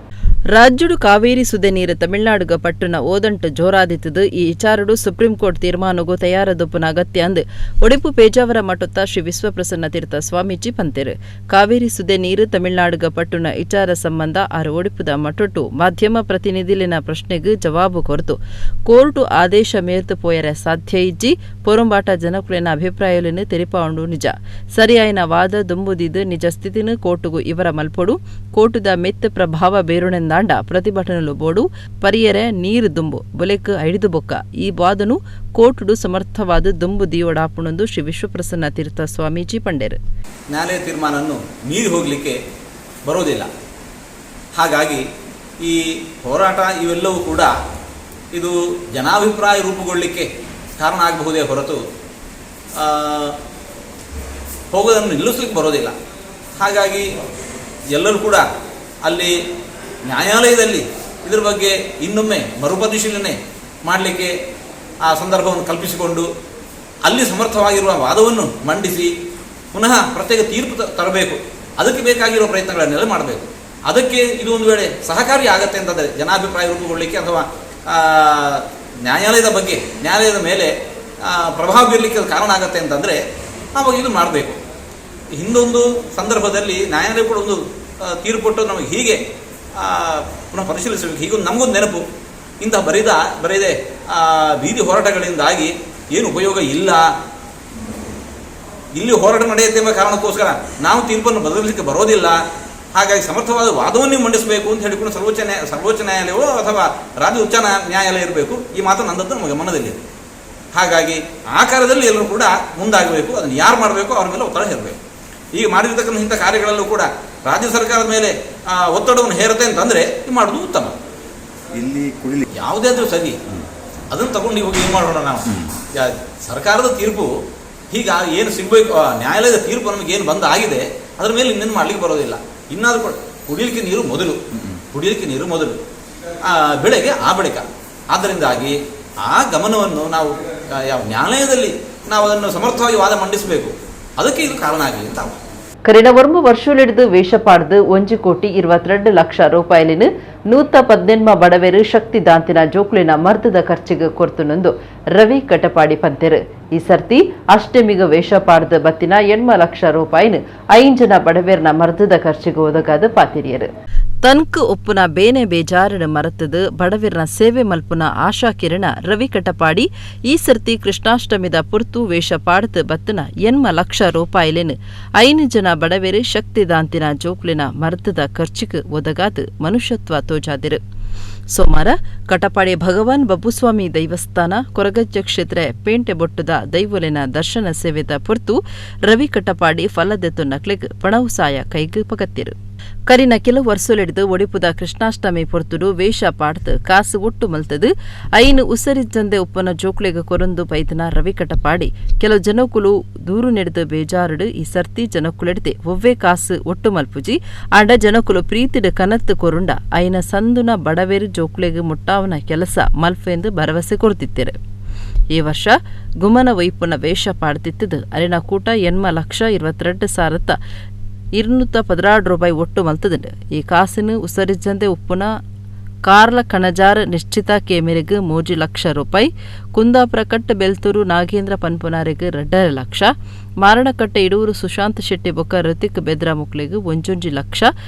ರಾಜ್ಯಡು ಕಾವೇರಿ ಸುದೆ ನೀರು ತಮಿಳುನಾಡುಗ ಪಟ್ಟಣ ಓದಂಟು ಜೋರಾದಿತ್ತದು ಈ ವಿಚಾರಡು ಸುಪ್ರೀಂ ಕೋರ್ಟ್ ತೀರ್ಮಾನಗೂ ತಯಾರದೊಪ್ಪನ ಅಗತ್ಯ ಅಂದು ಒಡಿಪು ಪೇಜಾವರ ಮಠೊತ್ತ ಶ್ರೀ ವಿಶ್ವಪ್ರಸನ್ನ ತೀರ್ಥ ಸ್ವಾಮೀಜಿ ಪಂತೆರು. ಕಾವೇರಿ ಸುದೆ ನೀರು ತಮಿಳುನಾಡುಗ ಪಟ್ಟಣ ವಿಚಾರ ಸಂಬಂಧ ಆರು ಒಡಿಪುದ ಮಠೊಟ್ಟು ಮಾಧ್ಯಮ ಪ್ರತಿನಿಧಿಲಿನ ಪ್ರಶ್ನೆಗೆ ಜವಾಬು ಕೊರತು ಕೋರ್ಟು ಆದೇಶ ಮೇರ್ತು ಪೋಯರೆ ಸಾಧ್ಯ ಇಜ್ಜಿ ಪೊರಂಬಾಟ ಜನಕುಲಿನ ಅಭಿಪ್ರಾಯಗಳನ್ನು ತೆರಿಪಾಂಡು ನಿಜ ಸರಿಯಾಯಿನ ವಾದ ದುಂಬುದಿದು ನಿಜ ಸ್ಥಿತಿನ ಕೋರ್ಟುಗೂ ಇವರ ಮಲ್ಪೊಡು ಕೋರ್ಟುದ ಮೆತ್ತ ಪ್ರಭಾವ ಬೇರುಣೆಂದಾಂಡ ಪ್ರತಿಭಟನೆಲು ಬೋಡು ಪರಿಯರೆ ನೀರು ದುಂಬು ಬೊಲೆಕ್ ಐಡಿದು ಬೊಕ್ಕ ಈ ವಾದನು ಕೋರ್ಟುಡು ಸಮರ್ಥವಾದ ದುಂಬು ದಿಯೋಡಾಪುಣಂದು ಶ್ರೀ ವಿಶ್ವಪ್ರಸನ್ನ ತೀರ್ಥ ಸ್ವಾಮೀಜಿ ಪಂಡೇರು. ನ್ಯಾಯಾಲಯ ತೀರ್ಮಾನವನ್ನು ಮೀರಿ ಹೋಗಲಿಕ್ಕೆ ಬರೋದಿಲ್ಲ. ಹಾಗಾಗಿ ಈ ಹೋರಾಟ ಇವೆಲ್ಲವೂ ಕೂಡ ಇದು ಜನಾಭಿಪ್ರಾಯ ರೂಪುಗೊಳ್ಳಲಿಕ್ಕೆ ಕಾರಣ ಆಗಬಹುದೇ ಹೊರತು ಹೋಗೋದನ್ನು ನಿಲ್ಲಿಸಲಿಕ್ಕೆ ಬರೋದಿಲ್ಲ. ಹಾಗಾಗಿ ಎಲ್ಲರೂ ಕೂಡ ಅಲ್ಲಿ ನ್ಯಾಯಾಲಯದಲ್ಲಿ ಇದರ ಬಗ್ಗೆ ಇನ್ನೊಮ್ಮೆ ಮರುಪರಿಶೀಲನೆ ಮಾಡಲಿಕ್ಕೆ ಆ ಸಂದರ್ಭವನ್ನು ಕಲ್ಪಿಸಿಕೊಂಡು ಅಲ್ಲಿ ಸಮರ್ಥವಾಗಿರುವ ವಾದವನ್ನು ಮಂಡಿಸಿ ಪುನಃ ಪ್ರತ್ಯೇಕ ತೀರ್ಪು ತರಬೇಕು. ಅದಕ್ಕೆ ಬೇಕಾಗಿರುವ ಪ್ರಯತ್ನಗಳನ್ನೆಲ್ಲ ಮಾಡಬೇಕು. ಅದಕ್ಕೆ ಇದು ಒಂದು ವೇಳೆ ಸಹಕಾರಿ ಆಗತ್ತೆ ಅಂತಂದರೆ ಜನಾಭಿಪ್ರಾಯ ರೂಪುಗೊಳ್ಳಲಿಕ್ಕೆ ಅಥವಾ ನ್ಯಾಯಾಲಯದ ಬಗ್ಗೆ ನ್ಯಾಯಾಲಯದ ಮೇಲೆ ಪ್ರಭಾವ ಬೀರಲಿಕ್ಕೆ ಕಾರಣ ಆಗತ್ತೆ ಅಂತಂದರೆ ಆವಾಗ ಇದು ಮಾಡಬೇಕು. ಹಿಂದೊಂದು ಸಂದರ್ಭದಲ್ಲಿ ನ್ಯಾಯಾಲಯ ಕೂಡ ಒಂದು ತೀರ್ಪು ಕೊಟ್ಟು ನಮಗೆ ಹೀಗೆ ಪುನಃ ಪರಿಶೀಲಿಸಬೇಕು. ಹೀಗೊಂದು ನಮಗೊಂದು ನೆನಪು, ಇಂತಹ ಬರೀದೆ ಬೀದಿ ಹೋರಾಟಗಳಿಂದಾಗಿ ಏನು ಉಪಯೋಗ ಇಲ್ಲ, ಇಲ್ಲಿ ಹೋರಾಟ ನಡೆಯುತ್ತೆ ಎಂಬ ಕಾರಣಕ್ಕೋಸ್ಕರ ನಾವು ತೀರ್ಪನ್ನು ಬದಲಿಸಲಿಕ್ಕೆ ಬರೋದಿಲ್ಲ. ಹಾಗಾಗಿ ಸಮರ್ಥವಾದ ವಾದವನ್ನು ಮಂಡಿಸಬೇಕು ಅಂತ ಹೇಳಿಕೊಂಡು ಸರ್ವೋಚ್ಚ ನ್ಯಾಯಾಲಯವೋ ಅಥವಾ ರಾಜ್ಯ ಉಚ್ಚ ನ್ಯಾಯಾಲಯ ಇರಬೇಕು. ಈ ಮಾತು ನನ್ನದ್ದು ನಮ್ಮ ಗಮನದಲ್ಲಿದೆ. ಹಾಗಾಗಿ ಆ ಕಾರ್ಯದಲ್ಲಿ ಎಲ್ಲರೂ ಕೂಡ ಮುಂದಾಗಬೇಕು. ಅದನ್ನು ಯಾರು ಮಾಡಬೇಕು ಅವ್ರ ಮೇಲೆ ಒತ್ತಡ ಹೇರಬೇಕು. ಈಗ ಮಾಡಿರ್ತಕ್ಕಂಥ ಇಂಥ ಕಾರ್ಯಗಳಲ್ಲೂ ಕೂಡ ರಾಜ್ಯ ಸರ್ಕಾರದ ಮೇಲೆ ಒತ್ತಡವನ್ನು ಹೇರುತ್ತೆ ಅಂತಂದರೆ ಇದು ಮಾಡೋದು ಉತ್ತಮ. ಇಲ್ಲಿ ಕುಡಿಲಿ ಯಾವುದೇ ಆದರೂ ಸರಿ, ಅದನ್ನು ತಗೊಂಡು ಹೋಗಿ ಏನು ಮಾಡೋಣ ನಾವು. ಸರ್ಕಾರದ ತೀರ್ಪು ಹೀಗ ಏನು ಸಿಗಬೇಕು, ನ್ಯಾಯಾಲಯದ ತೀರ್ಪು ನಮಗೆ ಏನು ಬಂದಾಗಿದೆ ಅದರ ಮೇಲೆ ಇನ್ನೇನು ಮಾಡಲಿಕ್ಕೆ ಬರೋದಿಲ್ಲ. ಇನ್ನಾದರೂ ಕೂಡ ಕುಡಿಯಲಿಕ್ಕೆ ನೀರು ಮೊದಲು, ಬೆಳೆಗೆ ಆ ಬಳಿಕ. ಆದ್ದರಿಂದಾಗಿ ಆ ಗಮನವನ್ನು ನಾವು ಯಾವ ನ್ಯಾಯಾಲಯದಲ್ಲಿ ನಾವು ಅದನ್ನು ಸಮರ್ಥವಾಗಿ ವಾದ ಮಂಡಿಸಬೇಕು. ಅದಕ್ಕೆ ಇದು ಕಾರಣ ಆಗಲಿ ಅಂತ. ಕರಿನ ವರ್ಮ ವರ್ಷುಲಿಡಿದು ವೇಷಪಾಡ್ದು 1,22,00,000 ರೂಪಾಯಿಲಿನ 118 ಬಡವೇರು ಶಕ್ತಿ ದಾಂತಿನ ಜೋಕ್ಲಿನ ಮರ್ದದ ಖರ್ಚಿಗೆ ಕೊರ್ತುನೊಂದು ರವಿ ಕಟಪಾಡಿ ಪಂತೆರು. ಈ ಸರ್ತಿ ಅಷ್ಟಮಿಗ ವೇಷಪಾಡ್ದು ಬತ್ತಿನ 80 ಲಕ್ಷ ರೂಪಾಯಿನ 5 ಜನ ಬಡವೇರ್ನ ಮರ್ದದ ಖರ್ಚಿಗೆ ಒದಗಾದ ಪಾತಿರಿಯರು. ತನ್ಕ್ ಒಪ್ಪುನ ಬೇನೆ ಬೇಜಾರನ ಮರತದ ಬಡವಿರ್ನ ಸೇವೆ ಮಲ್ಪುನ ಆಶಾ ಕಿರಣ ರವಿ ಕಟಪಾಡಿ ಈ ಸರ್ತಿ ಕೃಷ್ಣಾಷ್ಟಮಿದ ಪುರ್ತು ವೇಷ ಪಾಡ್ದು ಬತ್ತನ 80 ಲಕ್ಷ ರೂಪಾಯಿಲೇನು 5 ಜನ ಬಡವೇರು ಶಕ್ತಿದಾಂತಿನ ಜೋಕ್ಲಿನ ಮರತದ ಖರ್ಚಿಗೆ ಒದಗಾದ ಮನುಷ್ಯತ್ವ ತೋಜಾದಿರು. ಸೋಮವಾರ ಕಟಪಾಡಿ ಭಗವಾನ್ ಬಬ್ಬುಸ್ವಾಮಿ ದೈವಸ್ಥಾನ ಕೊರಗಜ್ಜ ಕ್ಷೇತ್ರ ಪೇಂಟೆ ಬೊಟ್ಟದ ದೈವಲಿನ ದರ್ಶನ ಸೇವೆದ ಪುರ್ತು ರವಿ ಕಟಪಾಡಿ ಫಲದೆತ್ತು ನಕ್ಲೆಗ್ ಪಣವು ಸಾಯ ಕೈಗೆ ಪಗತ್ತಿರು. ಕರಿನ ಕೆಲವು ವರ್ಷಲಿಡಿದು ಒಡಿಪುದ ಕೃಷ್ಣಾಷ್ಟಮಿ ಪೊರ್ತುಡು ವೇಷ ಪಾಡ್ದು ಕಾಸು ಒಟ್ಟು ಮಲ್ತದು ಐನು ಉಸರಿಜ್ಜಂದೆ ಉಪ್ಪನ ಜೋಕ್ಲೆಗ ಕೊರೊಂದು ಪೈತನ ರವಿ ಕಟಪಾಡಿ ಕೆಲವು ಜನಕುಲು ದೂರು ನೆಡೆದು ಬೇಜಾರುಡು ಈ ಸರ್ತಿ ಜನಕುಲೆಡ್ದೆ ಒವ್ವೇ ಕಾಸು ಒಟ್ಟು ಮಲ್ಪುಜಿ ಆಂಡ ಜನಕುಲು ಪ್ರೀತಿಡು ಕನತ್ತು ಕೊರುಂಡ ಐನ ಸಂದುನ ಬಡವೇರು ಜೋಕ್ಲೆಗ ಮುಟ್ಟಾವನ ಕೆಲಸ ಮಲ್ಪೆಂದು ಭರವಸೆ ಕೊಡ್ತಿತ್ತೇರು. ಈ ವರ್ಷ ಗುಮನ ವೈಪುನ ವೇಷ ಪಾಡ್ತಿತ್ತದು ಅರಿನ ಕೂಟ 80,22,216 ರೂಪಾಯಿ ಒಟ್ಟು ಮಲ್ತದುಂಡು. ಈ ಕಾಸಿನ ಉಸರಿಜ್ಜಂದೆ ಉಪ್ಪುನ ಕಾರ್ಲ ಕಣಜಾರ್ ನಿಶ್ಚಿತ ಕೇಮೆರೆಗ್ 3 ಲಕ್ಷ ರೂಪಾಯಿ, ಕುಂದಾಪುರ ಕಟ್ಟ ಬೆಲ್ತೂರು ನಾಗೇಂದ್ರ ಪನ್ಪುನಾರೆಗ್ 2 ಲಕ್ಷ, ಮಾರಣಕಟ್ಟೆ ಇಡೂರು ಸುಶಾಂತ್ ಶೆಟ್ಟಿ ಬೊಕ್ಕ ಋತಿಕ್ ಬೆದ್ರಾ ಮುಕ್ಲೆಗ್ 1 ಲಕ್ಷ,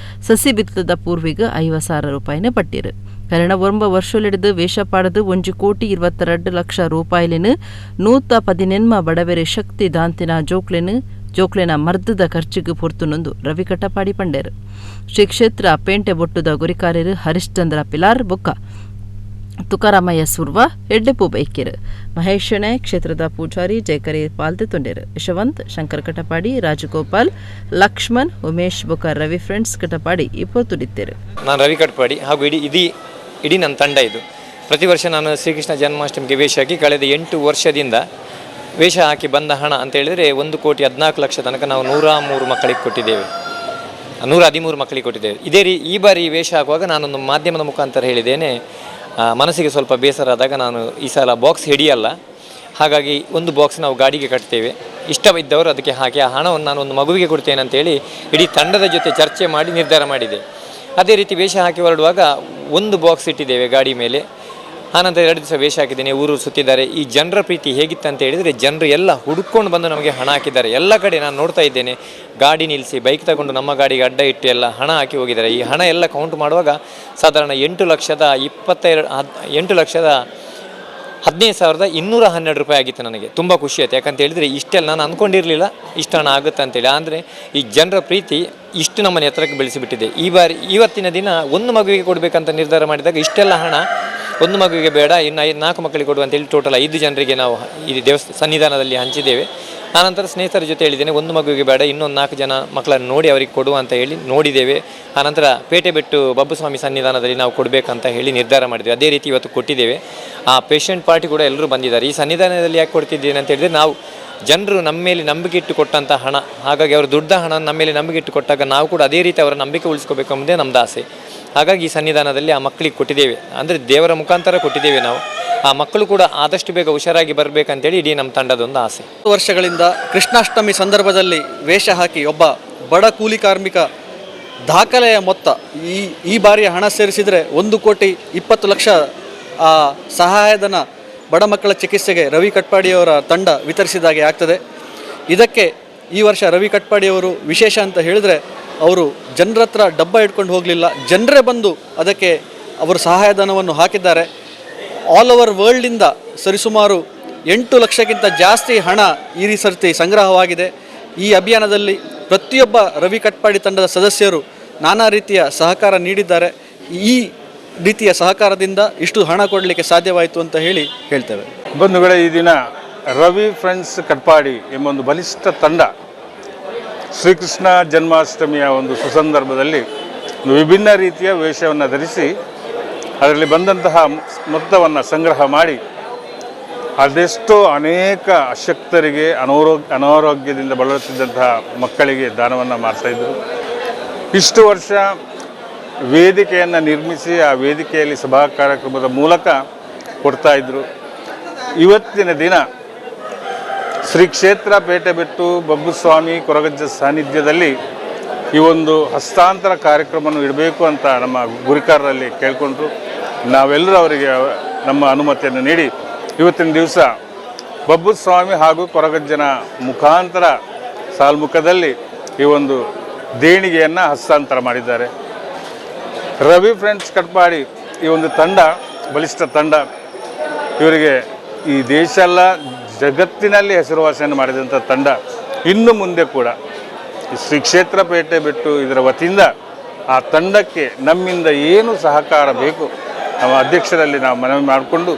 ಸಸಿ ಬಿತ್ತದ ಪೂರ್ವಿಗ್ 50,000 ರೂಪಾಯಿನ ಪಟ್ಟಿರು. ಕರಣ 1 ವರ್ಷಲಿಡಿದು ವೇಷಪಾಡದು 1,22,00,000 ರೂಪಾಯಿಲಿನ 118 ಬಡವೆರೆ ಶಕ್ತಿ ದಾಂತಿನ ಜೋಕ್ಲೆನ ಮರ್ದದ ಖರ್ಚಿಗೆ ಪೊರ್ತುನೊಂದು ರವಿ ಕಟಪಾಡಿ ಪಂಡೇರು. ಶ್ರೀ ಕ್ಷೇತ್ರ ಪೇಂಟೆ ಬೊಟ್ಟುದ ಗುರಿಕಾರ್ಯರು ಹರಿಶ್ಚಂದ್ರ ಪಿಲಾರ್ ಬೊಕ್ಕ ತುಕಾರಾಮಯ್ಯ ಸುರ್ವ ಎಡ್ಡೆಪು ಬೈಕೆರು. ಮಹೇಶಣೆ ಕ್ಷೇತ್ರದ ಪೂಜಾರಿ ಜಯಕರಿ ಪಾಲ್ದೆ ತೊಂಡೇರು. ಯಶವಂತ್ ಶಂಕರ್ ಕಟಪಾಡಿ, ರಾಜಗೋಪಾಲ್, ಲಕ್ಷ್ಮಣ್, ಉಮೇಶ್ ಬೊಕ್ಕ ರವಿ ಫ್ರೆಂಡ್ಸ್ ಕಟಪಾಡಿ ಇಪ್ಪತ್ತುಡಿತ್ತೇರು. ನಾನು ರವಿ ಕಟಪಾಡಿ ಹಾಗೂ ಇಡೀ ನನ್ನ ತಂಡ ಇದು. ಪ್ರತಿ ವರ್ಷ ನಾನು ಶ್ರೀಕೃಷ್ಣ ಜನ್ಮಾಷ್ಟಮಿಗೆ ವೇಷ ಹಾಕಿ ಕಳೆದ 8 ವರ್ಷದಿಂದ ವೇಷ ಹಾಕಿ ಬಂದ ಹಣ ಅಂತ ಹೇಳಿದರೆ 1,14,00,000 ತನಕ ನಾವು 103 ಮಕ್ಕಳಿಗೆ ಕೊಟ್ಟಿದ್ದೇವೆ, 113 ಮಕ್ಕಳಿಗೆ ಕೊಟ್ಟಿದ್ದೇವೆ. ಈ ಬಾರಿ ವೇಷ ಹಾಕುವಾಗ ನಾನೊಂದು ಮಾಧ್ಯಮದ ಮುಖಾಂತರ ಹೇಳಿದ್ದೇನೆ, ಮನಸ್ಸಿಗೆ ಸ್ವಲ್ಪ ಬೇಸರ ಆದಾಗ ನಾನು ಈ ಸಲ ಬಾಕ್ಸ್ ಹಿಡಿಯಲ್ಲ, ಹಾಗಾಗಿ ಒಂದು ಬಾಕ್ಸ್ ನಾವು ಗಾಡಿಗೆ ಕಟ್ತೇವೆ, ಇಷ್ಟವಿದ್ದವರು ಅದಕ್ಕೆ ಹಾಕಿ ಆ ಹಣವನ್ನು ನಾನು ಒಂದು ಮಗುವಿಗೆ ಕೊಡ್ತೇನೆ ಅಂತೇಳಿ ಇಡೀ ತಂಡದ ಜೊತೆ ಚರ್ಚೆ ಮಾಡಿ ನಿರ್ಧಾರ ಮಾಡಿದೆ. ಅದೇ ರೀತಿ ವೇಷ ಹಾಕಿ ಹೊರಡುವಾಗ ಒಂದು ಬಾಕ್ಸ್ ಇಟ್ಟಿದ್ದೇವೆ ಗಾಡಿ ಮೇಲೆ. ಆನಂತರ 2 ದಿವಸ ವೇಷ ಹಾಕಿದ್ದೇನೆ, ಊರು ಸುತ್ತಿದ್ದಾರೆ. ಈ ಜನರ ಪ್ರೀತಿ ಹೇಗಿತ್ತು ಅಂತ ಹೇಳಿದರೆ ಜನರು ಎಲ್ಲ ಹುಡುಕೊಂಡು ಬಂದು ನಮಗೆ ಹಣ ಹಾಕಿದ್ದಾರೆ. ಎಲ್ಲ ಕಡೆ ನಾನು ನೋಡ್ತಾ ಇದ್ದೇನೆ, ಗಾಡಿ ನಿಲ್ಲಿಸಿ ಬೈಕ್ ತಗೊಂಡು ನಮ್ಮ ಗಾಡಿಗೆ ಅಡ್ಡ ಇಟ್ಟು ಎಲ್ಲ ಹಣ ಹಾಕಿ ಹೋಗಿದ್ದಾರೆ. ಈ ಹಣ ಎಲ್ಲ ಕೌಂಟ್ ಮಾಡುವಾಗ ಸಾಧಾರಣ 8,15,212 ರೂಪಾಯಿ ಆಗಿತ್ತು. ನನಗೆ ತುಂಬ ಖುಷಿ ಆಯಿತು. ಯಾಕಂತ ಹೇಳಿದರೆ ಇಷ್ಟೆಲ್ಲ ನಾನು ಅಂದ್ಕೊಂಡಿರಲಿಲ್ಲ ಇಷ್ಟು ಹಣ ಆಗುತ್ತೆ ಅಂತೇಳಿ. ಅಂದರೆ ಈ ಜನರ ಪ್ರೀತಿ ಇಷ್ಟು ನಮ್ಮನೆ ಹತ್ರಕ್ಕೆ ಬೆಳೆಸಿಬಿಟ್ಟಿದೆ. ಇವತ್ತಿನ ದಿನ ಒಂದು ಮಗುವಿಗೆ ಕೊಡಬೇಕಂತ ನಿರ್ಧಾರ ಮಾಡಿದಾಗ ಇಷ್ಟೆಲ್ಲ ಹಣ ಒಂದು ಮಗುವಿಗೆ ಬೇಡ, ಇನ್ನು 4 ಮಕ್ಕಳಿಗೆ ಕೊಡುವಂತೇಳಿ ಟೋಟಲ್ 5 ಜನರಿಗೆ ನಾವು ಈ ಸನ್ನಿಧಾನದಲ್ಲಿ ಹಂಚಿದ್ದೇವೆ. ಆನಂತರ ಸ್ನೇಹಿತರ ಜೊತೆ ಹೇಳಿದ್ದೇನೆ, ಒಂದು ಮಗುವಿಗೆ ಬೇಡ, ಇನ್ನೊಂದು 4 ಜನ ಮಕ್ಕಳನ್ನು ನೋಡಿ ಅವರಿಗೆ ಕೊಡುವ ಅಂತ ಹೇಳಿ ನೋಡಿದ್ದೇವೆ. ಆನಂತರ ಪೇಟೆ ಬಿಟ್ಟು ಬಬ್ಬುಸ್ವಾಮಿ ಸನ್ನಿಧಾನದಲ್ಲಿ ನಾವು ಕೊಡಬೇಕಂತ ಹೇಳಿ ನಿರ್ಧಾರ ಮಾಡಿದ್ದೇವೆ. ಅದೇ ರೀತಿ ಇವತ್ತು ಕೊಟ್ಟಿದ್ದೇವೆ. ಆ ಪೇಷಂಟ್ ಪಾರ್ಟಿ ಕೂಡ ಎಲ್ಲರೂ ಬಂದಿದ್ದಾರೆ. ಈ ಸನ್ನಿಧಾನದಲ್ಲಿ ಯಾಕೆ ಕೊಡ್ತಿದ್ದೇನೆ ಅಂತ ಹೇಳಿದರೆ, ನಾವು ಜನರು ನಮ್ಮ ಮೇಲೆ ನಂಬಿಕೆ ಇಟ್ಟು ಕೊಟ್ಟಂಥ ಹಣ, ಹಾಗಾಗಿ ಅವರು ದೊಡ್ಡ ಹಣ ನಮ್ಮ ಮೇಲೆ ನಂಬಿಕೆ ಇಟ್ಟು ಕೊಟ್ಟಾಗ ನಾವು ಕೂಡ ಅದೇ ರೀತಿ ಅವರ ನಂಬಿಕೆ ಉಳಿಸ್ಕೋಬೇಕು ಎಂಬುದೇ ನಮ್ಮದು ಆಸೆ. ಹಾಗಾಗಿ ಈ ಸನ್ನಿಧಾನದಲ್ಲಿ ಆ ಮಕ್ಕಳಿಗೆ ಕೊಟ್ಟಿದ್ದೇವೆ, ಅಂದರೆ ದೇವರ ಮುಖಾಂತರ ಕೊಟ್ಟಿದ್ದೇವೆ ನಾವು. ಆ ಮಕ್ಕಳು ಕೂಡ ಆದಷ್ಟು ಬೇಗ ಹುಷಾರಾಗಿ ಬರಬೇಕಂತೇಳಿ ಇಡೀ ನಮ್ಮ ತಂಡದೊಂದು ಆಸೆ. ವರ್ಷಗಳಿಂದ ಕೃಷ್ಣಾಷ್ಟಮಿ ಸಂದರ್ಭದಲ್ಲಿ ವೇಷ ಹಾಕಿ ಒಬ್ಬ ಬಡ ಕೂಲಿ ಕಾರ್ಮಿಕ ದಾಖಲೆಯ ಮೊತ್ತ ಈ ಬಾರಿಯ ಹಣ ಸೇರಿಸಿದರೆ 1,20,00,000 ಸಹಾಯಧನ ಬಡ ಮಕ್ಕಳ ಚಿಕಿತ್ಸೆಗೆ ರವಿ ಕಟ್ಪಾಡಿಯವರ ತಂಡ ವಿತರಿಸಿದಾಗೆ ಆಗ್ತದೆ. ಇದಕ್ಕೆ ಈ ವರ್ಷ ರವಿ ಕಟ್ಪಾಡಿಯವರು ವಿಶೇಷ ಅಂತ ಹೇಳಿದರೆ, ಅವರು ಜನರ ಹತ್ರ ಡಬ್ಬ ಇಟ್ಕೊಂಡು ಹೋಗಲಿಲ್ಲ, ಜನರೇ ಬಂದು ಅದಕ್ಕೆ ಅವರು ಸಹಾಯಧನವನ್ನು ಹಾಕಿದ್ದಾರೆ. ಆಲ್ ಓವರ್ ವರ್ಲ್ಡಿಂದ ಸರಿಸುಮಾರು 8 ಲಕ್ಷಕ್ಕಿಂತ ಜಾಸ್ತಿ ಹಣ ಈ ಸರ್ತಿ ಸಂಗ್ರಹವಾಗಿದೆ. ಈ ಅಭಿಯಾನದಲ್ಲಿ ಪ್ರತಿಯೊಬ್ಬ ರವಿ ಕಟ್ಪಾಡಿ ತಂಡದ ಸದಸ್ಯರು ನಾನಾ ರೀತಿಯ ಸಹಕಾರ ನೀಡಿದ್ದಾರೆ. ಈ ರೀತಿಯ ಸಹಕಾರದಿಂದ ಇಷ್ಟು ಹಣ ಕೊಡಲಿಕ್ಕೆ ಸಾಧ್ಯವಾಯಿತು ಅಂತ ಹೇಳ್ತೇವೆ. ಬಂಧುಗಳೇ, ಈ ದಿನ ರವಿ ಫ್ರೆಂಡ್ಸ್ ಕಟ್ಪಾಡಿ ಎಂಬ ಒಂದು ಬಲಿಷ್ಠ ತಂಡ ಶ್ರೀಕೃಷ್ಣ ಜನ್ಮಾಷ್ಟಮಿಯ ಒಂದು ಸುಸಂದರ್ಭದಲ್ಲಿ ವಿಭಿನ್ನ ರೀತಿಯ ವೇಷವನ್ನು ಧರಿಸಿ ಅದರಲ್ಲಿ ಬಂದಂತಹ ಮೊತ್ತವನ್ನು ಸಂಗ್ರಹ ಮಾಡಿ ಅದೆಷ್ಟೋ ಅನೇಕ ಅಶಕ್ತರಿಗೆ ಅನಾರೋಗ್ಯದಿಂದ ಬಳಲುತ್ತಿದ್ದಂತಹ ಮಕ್ಕಳಿಗೆ ದಾನವನ್ನು ಮಾಡ್ತಾಯಿದ್ರು. ಇಷ್ಟು ವರ್ಷ ವೇದಿಕೆಯನ್ನು ನಿರ್ಮಿಸಿ ಆ ವೇದಿಕೆಯಲ್ಲಿ ಸಭಾ ಕಾರ್ಯಕ್ರಮದ ಮೂಲಕ ಕೊಡ್ತಾಯಿದ್ರು. ಇವತ್ತಿನ ದಿನ ಶ್ರೀ ಕ್ಷೇತ್ರ ಪೇಟೆ ಬಿಟ್ಟು ಬಬ್ಬುಸ್ವಾಮಿ ಕೊರಗಜ್ಜ ಸಾನ್ನಿಧ್ಯದಲ್ಲಿ ಈ ಒಂದು ಹಸ್ತಾಂತರ ಕಾರ್ಯಕ್ರಮವನ್ನು ಇಡಬೇಕು ಅಂತ ನಮ್ಮ ಗುರಿಕಾರರಲ್ಲಿ ಕೇಳಿಕೊಂಡ್ರು. ನಾವೆಲ್ಲರೂ ಅವರಿಗೆ ನಮ್ಮ ಅನುಮತಿಯನ್ನು ನೀಡಿ ಇವತ್ತಿನ ದಿವಸ ಬಬ್ಬುಸ್ವಾಮಿ ಹಾಗೂ ಕೊರಗಜ್ಜನ ಮುಖಾಂತರ ಸಾಲ್ಮುಖದಲ್ಲಿ ಈ ಒಂದು ದೇಣಿಗೆಯನ್ನು ಹಸ್ತಾಂತರ ಮಾಡಿದ್ದಾರೆ. ರವಿ ಫ್ರೆಂಡ್ಸ್ ಕಟ್ಪಾಡಿ ಈ ಒಂದು ತಂಡ ಬಲಿಷ್ಠ ತಂಡ. ಇವರಿಗೆ ಈ ದೇಶ ಅಲ್ಲ ಜಗತ್ತಿನಲ್ಲಿ ಹೆಸರುವಾಸಿಯನ್ನು ಮಾಡಿದಂಥ ತಂಡ. ಇನ್ನು ಮುಂದೆ ಕೂಡ ಈ ಶ್ರೀ ಕ್ಷೇತ್ರ ಪೇಟೆ ಬಿಟ್ಟು ಇದರ ವತಿಯಿಂದ ಆ ತಂಡಕ್ಕೆ ನಮ್ಮಿಂದ ಏನು ಸಹಕಾರ ಬೇಕು ನಮ್ಮ ಅಧ್ಯಕ್ಷರಲ್ಲಿ ನಾವು ಮನವಿ ಮಾಡಿಕೊಂಡು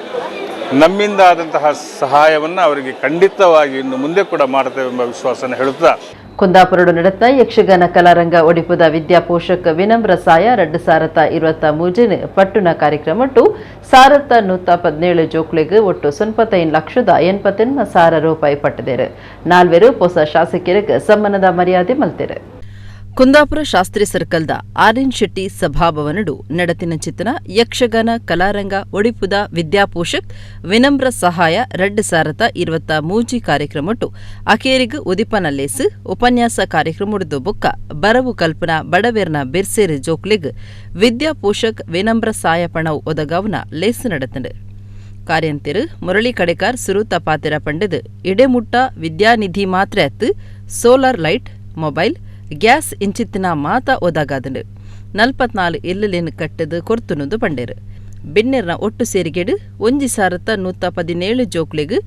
ನಮ್ಮಿಂದ ಆದಂತಹ ಸಹಾಯವನ್ನು ಅವರಿಗೆ ಖಂಡಿತವಾಗಿ ಇನ್ನು ಮುಂದೆ ಕೂಡ ಮಾಡ್ತೇವೆ ಎಂಬ ವಿಶ್ವಾಸನ ಹೇಳುತ್ತಾ ಕುಂದಾಪುರಡು ನಡೆದ ಯಕ್ಷಗಾನ ಕಲಾರಂಗ ಒಡಿಪುದ ವಿದ್ಯಾಪೋಷಕ ವಿನಮ್ರ ಸಾಯ 2023 ಪಟ್ಟುನ ಕಾರ್ಯಕ್ರಮ ಸಾರತ್ತ 117 ಜೋಕ್ಲೆಗೆ ಒಟ್ಟು 95,88,000 ರೂಪಾಯಿ ಪಟ್ಟದೇರು. 4 ಹೊಸ ಶಾಸಕರಿಗೆ ಸಮ್ಮಾನದ ಮರ್ಯಾದೆ ಮಲ್ತೇರು. ಕುಂದಾಪುರ ಶಾಸ್ತ್ರಿ ಸರ್ಕಲ್ದ ಆರ್ಎನ್ ಶೆಟ್ಟಿ ಸಭಾಭವನಡು ನಡತಿನ ಚಿತ್ತನ ಯಕ್ಷಗಾನ ಕಲಾರಂಗ ಒಡಿಪುದ ವಿದ್ಯಾಪೋಷಕ್ ವಿನಮ್ರ ಸಹಾಯ 2023 ಕಾರ್ಯಕ್ರಮಟ್ಟು ಅಕೇರಿಗ್ ಉದಿಪನಲ್ಲೇಸು ಉಪನ್ಯಾಸ ಕಾರ್ಯಕ್ರಮುಡ್ದು ಬೊಕ್ಕ ಬರವು ಕಲ್ಪನಾ ಬಡವೇರ್ನ ಬಿರ್ಸೇರಿ ಜೋಕ್ಲಿಗ್ ವಿದ್ಯಾಪೋಷಕ್ ವಿನಮ್ರ ಸಹಾಯ ಪಣವು ಒದಗಾವನ ಲೇಸು ನಡತಂಡು. ಕಾರ್ಯಂತಿರು ಮುರಳಿ ಕಡೆಕಾರ್ ಸುರುತ ಪಾತಿರ ಪಂಡದು ಇಡೆಮುಟ್ಟ ವಿದ್ಯಾನಿಧಿ ಮಾತ್ರ ಅತ್ತು ಸೋಲಾರ್ ಲೈಟ್ ಮೊಬೈಲ್ ಗ್ಯಾಸ್ ಇಂಚಿತ್ತಿನ ಮಾತ ಒದಗಾದಂಡು 44 ಇಲ್ಲಲೇನು ಕಟ್ಟದು ಕೊರ್ತುನುದು ಪಂಡೇರು. ಬಿನ್ನೆರ್ನ ಒಟ್ಟು ಸೇರಿಗೆಡು 1,117 ಜೋಕ್ಲಿಗ್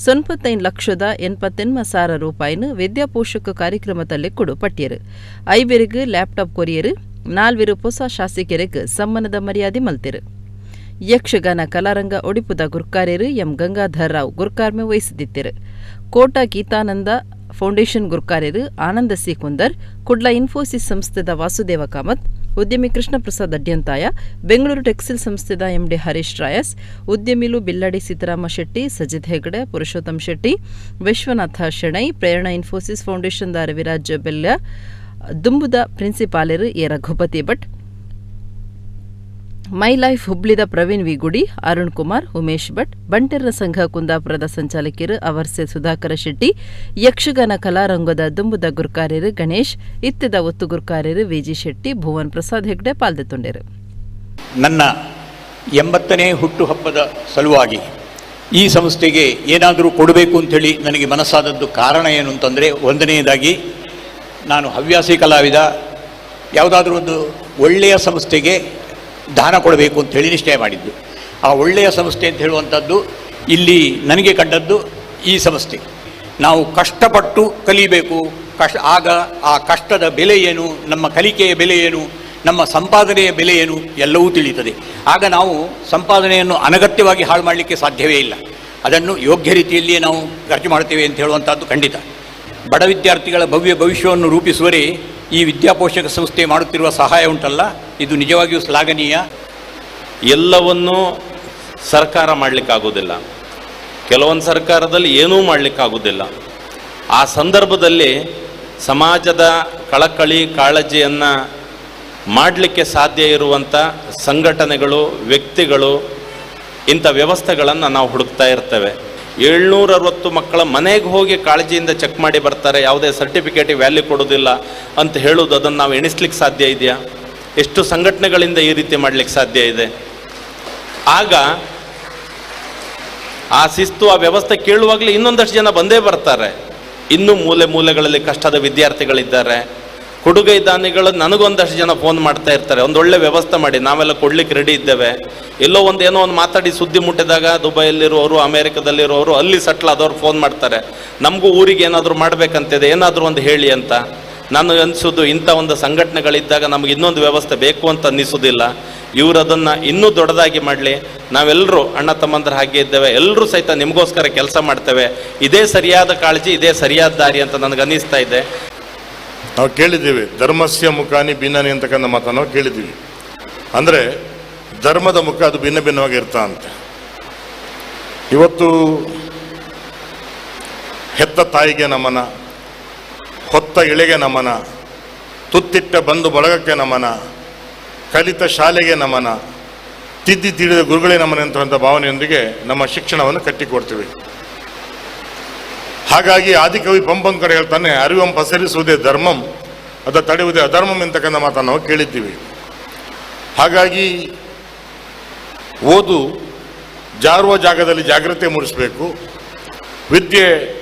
95,88,000 ರೂಪಾಯಿನ ವಿದ್ಯಾಪೋಷಕ ಕಾರ್ಯಕ್ರಮದಲ್ಲಿ ಕೊಡು ಪಟ್ಟಿಯರು. 5 ಲ್ಯಾಪ್ಟಾಪ್ ಕೊರಿಯರು. 4 ಹೊಸ ಶಾಸಕರಿಗೆ ಸಮ್ಮಾನದ ಮರ್ಯಾದೆ ಮಲ್ತೇರು. ಯಕ್ಷಗಾನ ಕಲಾರಂಗ ಒಡಿಪುದ ಗುರ್ಕಾರ್ಯರು ಎಂ ಗಂಗಾಧರ್ ರಾವ್ ಗುರ್ಕಾರ್ಮೆ ವಹಿಸಿದ್ದಿತ್ತರು. ಕೋಟ ಗೀತಾನಂದ ಫೌಂಡೇಶನ್ ಗುರ್ಕಾರ್ಯರು ಆನಂದ ಸಿ ಕುಂದರ್, ಕುಡ್ಲ ಇನ್ಫೋಸಿಸ್ ಸಂಸ್ಥೆದ ವಾಸುದೇವ ಕಾಮತ್, ಉದ್ಯಮಿ ಕೃಷ್ಣ ಪ್ರಸಾದ್ ಅಡ್ಯಂತಾಯ, ಬೆಂಗಳೂರು ಟೆಕ್ಸ್ಟೈಲ್ ಸಂಸ್ಥೆದ ಎಂಡಿ ಹರೀಶ್ ರಾಯಸ್, ಉದ್ಯಮಿಲು ಬಿಲ್ಲಾಡಿ ಸೀತಾರಾಮ ಶೆಟ್ಟಿ, ಸಜಿತ್ ಹೆಗಡೆ, ಪುರುಷೋತ್ತಮ್ ಶೆಟ್ಟಿ, ವಿಶ್ವನಾಥ ಶೆಣೈ, ಪ್ರೇರಣಾ ಇನ್ಫೋಸಿಸ್ ಫೌಂಡೇಶನ್ದ ರವಿರಾಜ್ ಬೆಲ್ಯ, ದುಂಬುದ ಪ್ರಿನ್ಸಿಪಾಲರು A Raghupathi Bhat, my life ಹುಬ್ಳಿದ ಪ್ರವೀಣ್ ವಿ ಗುಡಿ, ಅರುಣ್ ಕುಮಾರ್, ಉಮೇಶ್ ಭಟ್, ಬಂಟೆರ್ರ ಸಂಘ ಕುಂದಾಪುರದ ಸಂಚಾಲಕಿಯರು ಅವರ್ಸೆ ಸುಧಾಕರ ಶೆಟ್ಟಿ, ಯಕ್ಷಗಾನ ಕಲಾರಂಗದ ದುಂಬುದ ಗುರ್ಕಾರ್ಯರು ಗಣೇಶ್, ಇತ್ತಿದ ಒತ್ತು ಗುರ್ಕಾರ್ಯರು ವಿಜಿ ಶೆಟ್ಟಿ, ಭುವನ್ ಪ್ರಸಾದ್ ಹೆಗ್ಡೆ ಪಾಲ್ದೊಂಡರು. ನನ್ನ 80ನೇ ಹುಟ್ಟುಹಬ್ಬದ ಸಲುವಾಗಿ ಈ ಸಂಸ್ಥೆಗೆ ಏನಾದರೂ ಕೊಡಬೇಕು ಅಂಥೇಳಿ ನನಗೆ ಮನಸ್ಸಾದದ್ದು ಕಾರಣ ಏನು ಅಂತಂದರೆ, ಒಂದನೆಯದಾಗಿ ನಾನು ಹವ್ಯಾಸಿ ಕಲಾವಿದ, ಯಾವುದಾದ್ರೂ ಒಂದು ಒಳ್ಳೆಯ ಸಂಸ್ಥೆಗೆ ದಾನ ಕೊಡಬೇಕು ಅಂಥೇಳಿ ನಿಶ್ಚಯ ಮಾಡಿದ್ದು. ಆ ಒಳ್ಳೆಯ ಸಂಸ್ಥೆ ಅಂತ ಹೇಳುವಂಥದ್ದು ಇಲ್ಲಿ ನನಗೆ ಕಂಡದ್ದು ಈ ಸಂಸ್ಥೆ. ನಾವು ಕಷ್ಟಪಟ್ಟು ಕಲಿಬೇಕು, ಆಗ ಆ ಕಷ್ಟದ ಬೆಲೆ ಏನು, ನಮ್ಮ ಕಲಿಕೆಯ ಬೆಲೆ ಏನು, ನಮ್ಮ ಸಂಪಾದನೆಯ ಬೆಲೆ ಏನು ಎಲ್ಲವೂ ತಿಳಿಯುತ್ತದೆ. ಆಗ ನಾವು ಸಂಪಾದನೆಯನ್ನು ಅನಗತ್ಯವಾಗಿ ಹಾಳು ಮಾಡಲಿಕ್ಕೆ ಸಾಧ್ಯವೇ ಇಲ್ಲ. ಅದನ್ನು ಯೋಗ್ಯ ರೀತಿಯಲ್ಲಿಯೇ ನಾವು ಖರ್ಚು ಮಾಡ್ತೇವೆ ಅಂತ ಹೇಳುವಂಥದ್ದು ಖಂಡಿತ. ಬಡ ವಿದ್ಯಾರ್ಥಿಗಳ ಭವ್ಯ ಭವಿಷ್ಯವನ್ನು ರೂಪಿಸುವರೇ ಈ ವಿದ್ಯಾಪೋಷಕ ಸಂಸ್ಥೆ ಮಾಡುತ್ತಿರುವ ಸಹಾಯ ಉಂಟಲ್ಲ, ಇದು ನಿಜವಾಗಿಯೂ ಶ್ಲಾಘನೀಯ. ಎಲ್ಲವನ್ನೂ ಸರ್ಕಾರ ಮಾಡಲಿಕ್ಕಾಗೋದಿಲ್ಲ, ಕೆಲವೊಂದು ಸರ್ಕಾರದಲ್ಲಿ ಏನೂ ಮಾಡಲಿಕ್ಕಾಗೋದಿಲ್ಲ. ಆ ಸಂದರ್ಭದಲ್ಲಿ ಸಮಾಜದ ಕಳಕಳಿ ಕಾಳಜಿಯನ್ನು ಮಾಡಲಿಕ್ಕೆ ಸಾಧ್ಯ ಇರುವಂಥ ಸಂಘಟನೆಗಳು, ವ್ಯಕ್ತಿಗಳು, ಇಂಥ ವ್ಯವಸ್ಥೆಗಳನ್ನು ನಾವು ಹುಡುಕ್ತಾ ಇರ್ತೇವೆ. 760 ಮಕ್ಕಳ ಮನೆಗೆ ಹೋಗಿ ಕಾಳಜಿಯಿಂದ ಚೆಕ್ ಮಾಡಿ ಬರ್ತಾರೆ, ಯಾವುದೇ ಸರ್ಟಿಫಿಕೇಟಿಗೆ ವ್ಯಾಲ್ಯೂ ಕೊಡೋದಿಲ್ಲ ಅಂತ ಹೇಳೋದು, ಅದನ್ನು ನಾವು ಎಣಿಸ್ಲಿಕ್ಕೆ ಸಾಧ್ಯ ಇದೆಯಾ? ಎಷ್ಟು ಸಂಘಟನೆಗಳಿಂದ ಈ ರೀತಿ ಮಾಡಲಿಕ್ಕೆ ಸಾಧ್ಯ ಇದೆ? ಆಗ ಆ ಶಿಸ್ತು, ಆ ವ್ಯವಸ್ಥೆ ಕೇಳುವಾಗಲೇ ಇನ್ನೊಂದಷ್ಟು ಜನ ಬಂದೇ ಬರ್ತಾರೆ. ಇನ್ನೂ ಮೂಲೆ ಮೂಲೆಗಳಲ್ಲಿ ಕಷ್ಟದ ವಿದ್ಯಾರ್ಥಿಗಳಿದ್ದಾರೆ, ಕೊಡುಗೈ ದಾನಿಗಳು ನನಗೊಂದಷ್ಟು ಜನ ಫೋನ್ ಮಾಡ್ತಾ ಇರ್ತಾರೆ, ಒಂದೊಳ್ಳೆ ವ್ಯವಸ್ಥೆ ಮಾಡಿ, ನಾವೆಲ್ಲ ಕೊಡ್ಲಿಕ್ಕೆ ರೆಡಿ ಇದ್ದೇವೆ. ಎಲ್ಲೋ ಏನೋ ಒಂದು ಮಾತಾಡಿ ಸುದ್ದಿ ಮುಟ್ಟಿದಾಗ ದುಬೈಯಲ್ಲಿರುವವರು, ಅಮೇರಿಕದಲ್ಲಿರುವವರು, ಅಲ್ಲಿ ಸೆಟ್ಲ್ ಆದವ್ರು ಫೋನ್ ಮಾಡ್ತಾರೆ, ನಮಗೂ ಊರಿಗೆ ಏನಾದರೂ ಮಾಡಬೇಕಂತಿದೆ, ಏನಾದರೂ ಒಂದು ಹೇಳಿ ಅಂತ. ನಾನು ಅನಿಸೋದು, ಇಂಥ ಒಂದು ಸಂಘಟನೆಗಳಿದ್ದಾಗ ನಮಗೆ ಇನ್ನೊಂದು ವ್ಯವಸ್ಥೆ ಬೇಕು ಅಂತ ಅನ್ನಿಸೋದಿಲ್ಲ. ಇವರು ಅದನ್ನು ಇನ್ನೂ ದೊಡ್ಡದಾಗಿ ಮಾಡಲಿ. ನಾವೆಲ್ಲರೂ ಅಣ್ಣ ತಮ್ಮಂದ್ರ ಹಾಗೆ ಇದ್ದೇವೆ, ಎಲ್ಲರೂ ಸಹಿತ ನಿಮಗೋಸ್ಕರ ಕೆಲಸ ಮಾಡ್ತೇವೆ. ಇದೇ ಸರಿಯಾದ ಕಾಳಜಿ, ಇದೇ ಸರಿಯಾದ ದಾರಿ ಅಂತ ನನಗೆ ಅನ್ನಿಸ್ತಾ ಇದೆ. ನಾವು ಕೇಳಿದ್ದೀವಿ, ಧರ್ಮಸ್ಯ ಮುಖಾನಿ ಭಿನ್ನನಿ ಅಂತಕ್ಕಂಥ ಮಾತನ್ನು ನಾವು ಕೇಳಿದ್ದೀವಿ. ಅಂದರೆ ಧರ್ಮದ ಮುಖ ಅದು ಭಿನ್ನ ಭಿನ್ನವಾಗಿರ್ತಾ ಅಂತ. ಇವತ್ತು ಹೆತ್ತ ತಾಯಿಗೆ ನಮನ, ಹೊತ್ತ ಇಳೆಗೆ ನಮನ, ತುತ್ತಿಟ್ಟ ಬಂಧು ಬಳಗಕ್ಕೆ ನಮನ, ಕಲಿತ ಶಾಲೆಗೆ ನಮನ, ತಿದ್ದಿ ತಿಳಿದ ಗುರುಗಳೇ ನಮನ ಅಂತಕ್ಕಂಥ ಭಾವನೆಯೊಂದಿಗೆ ನಮ್ಮ ಶಿಕ್ಷಣವನ್ನು ಕಟ್ಟಿಕೊಡ್ತೀವಿ. ಹಾಗಾಗಿ ಆದಿಕವಿ ಪಂಪನ್ ಕಡೆ ಹೇಳ್ತಾನೆ, ಅರಿವಂ ಪಸರಿಸುವುದೇ ಧರ್ಮಂ, ಅದ ತಡೆಯುವುದೇ ಅಧರ್ಮಂ ಎಂತಕ್ಕಂಥ ಮಾತನ್ನು ನಾವು ಕೇಳಿದ್ದೀವಿ. ಹಾಗಾಗಿ ಓದು ಜಾರುವ ಜಾಗದಲ್ಲಿ ಜಾಗ್ರತೆ ಮೂಡಿಸಬೇಕು. ವಿದ್ಯೆ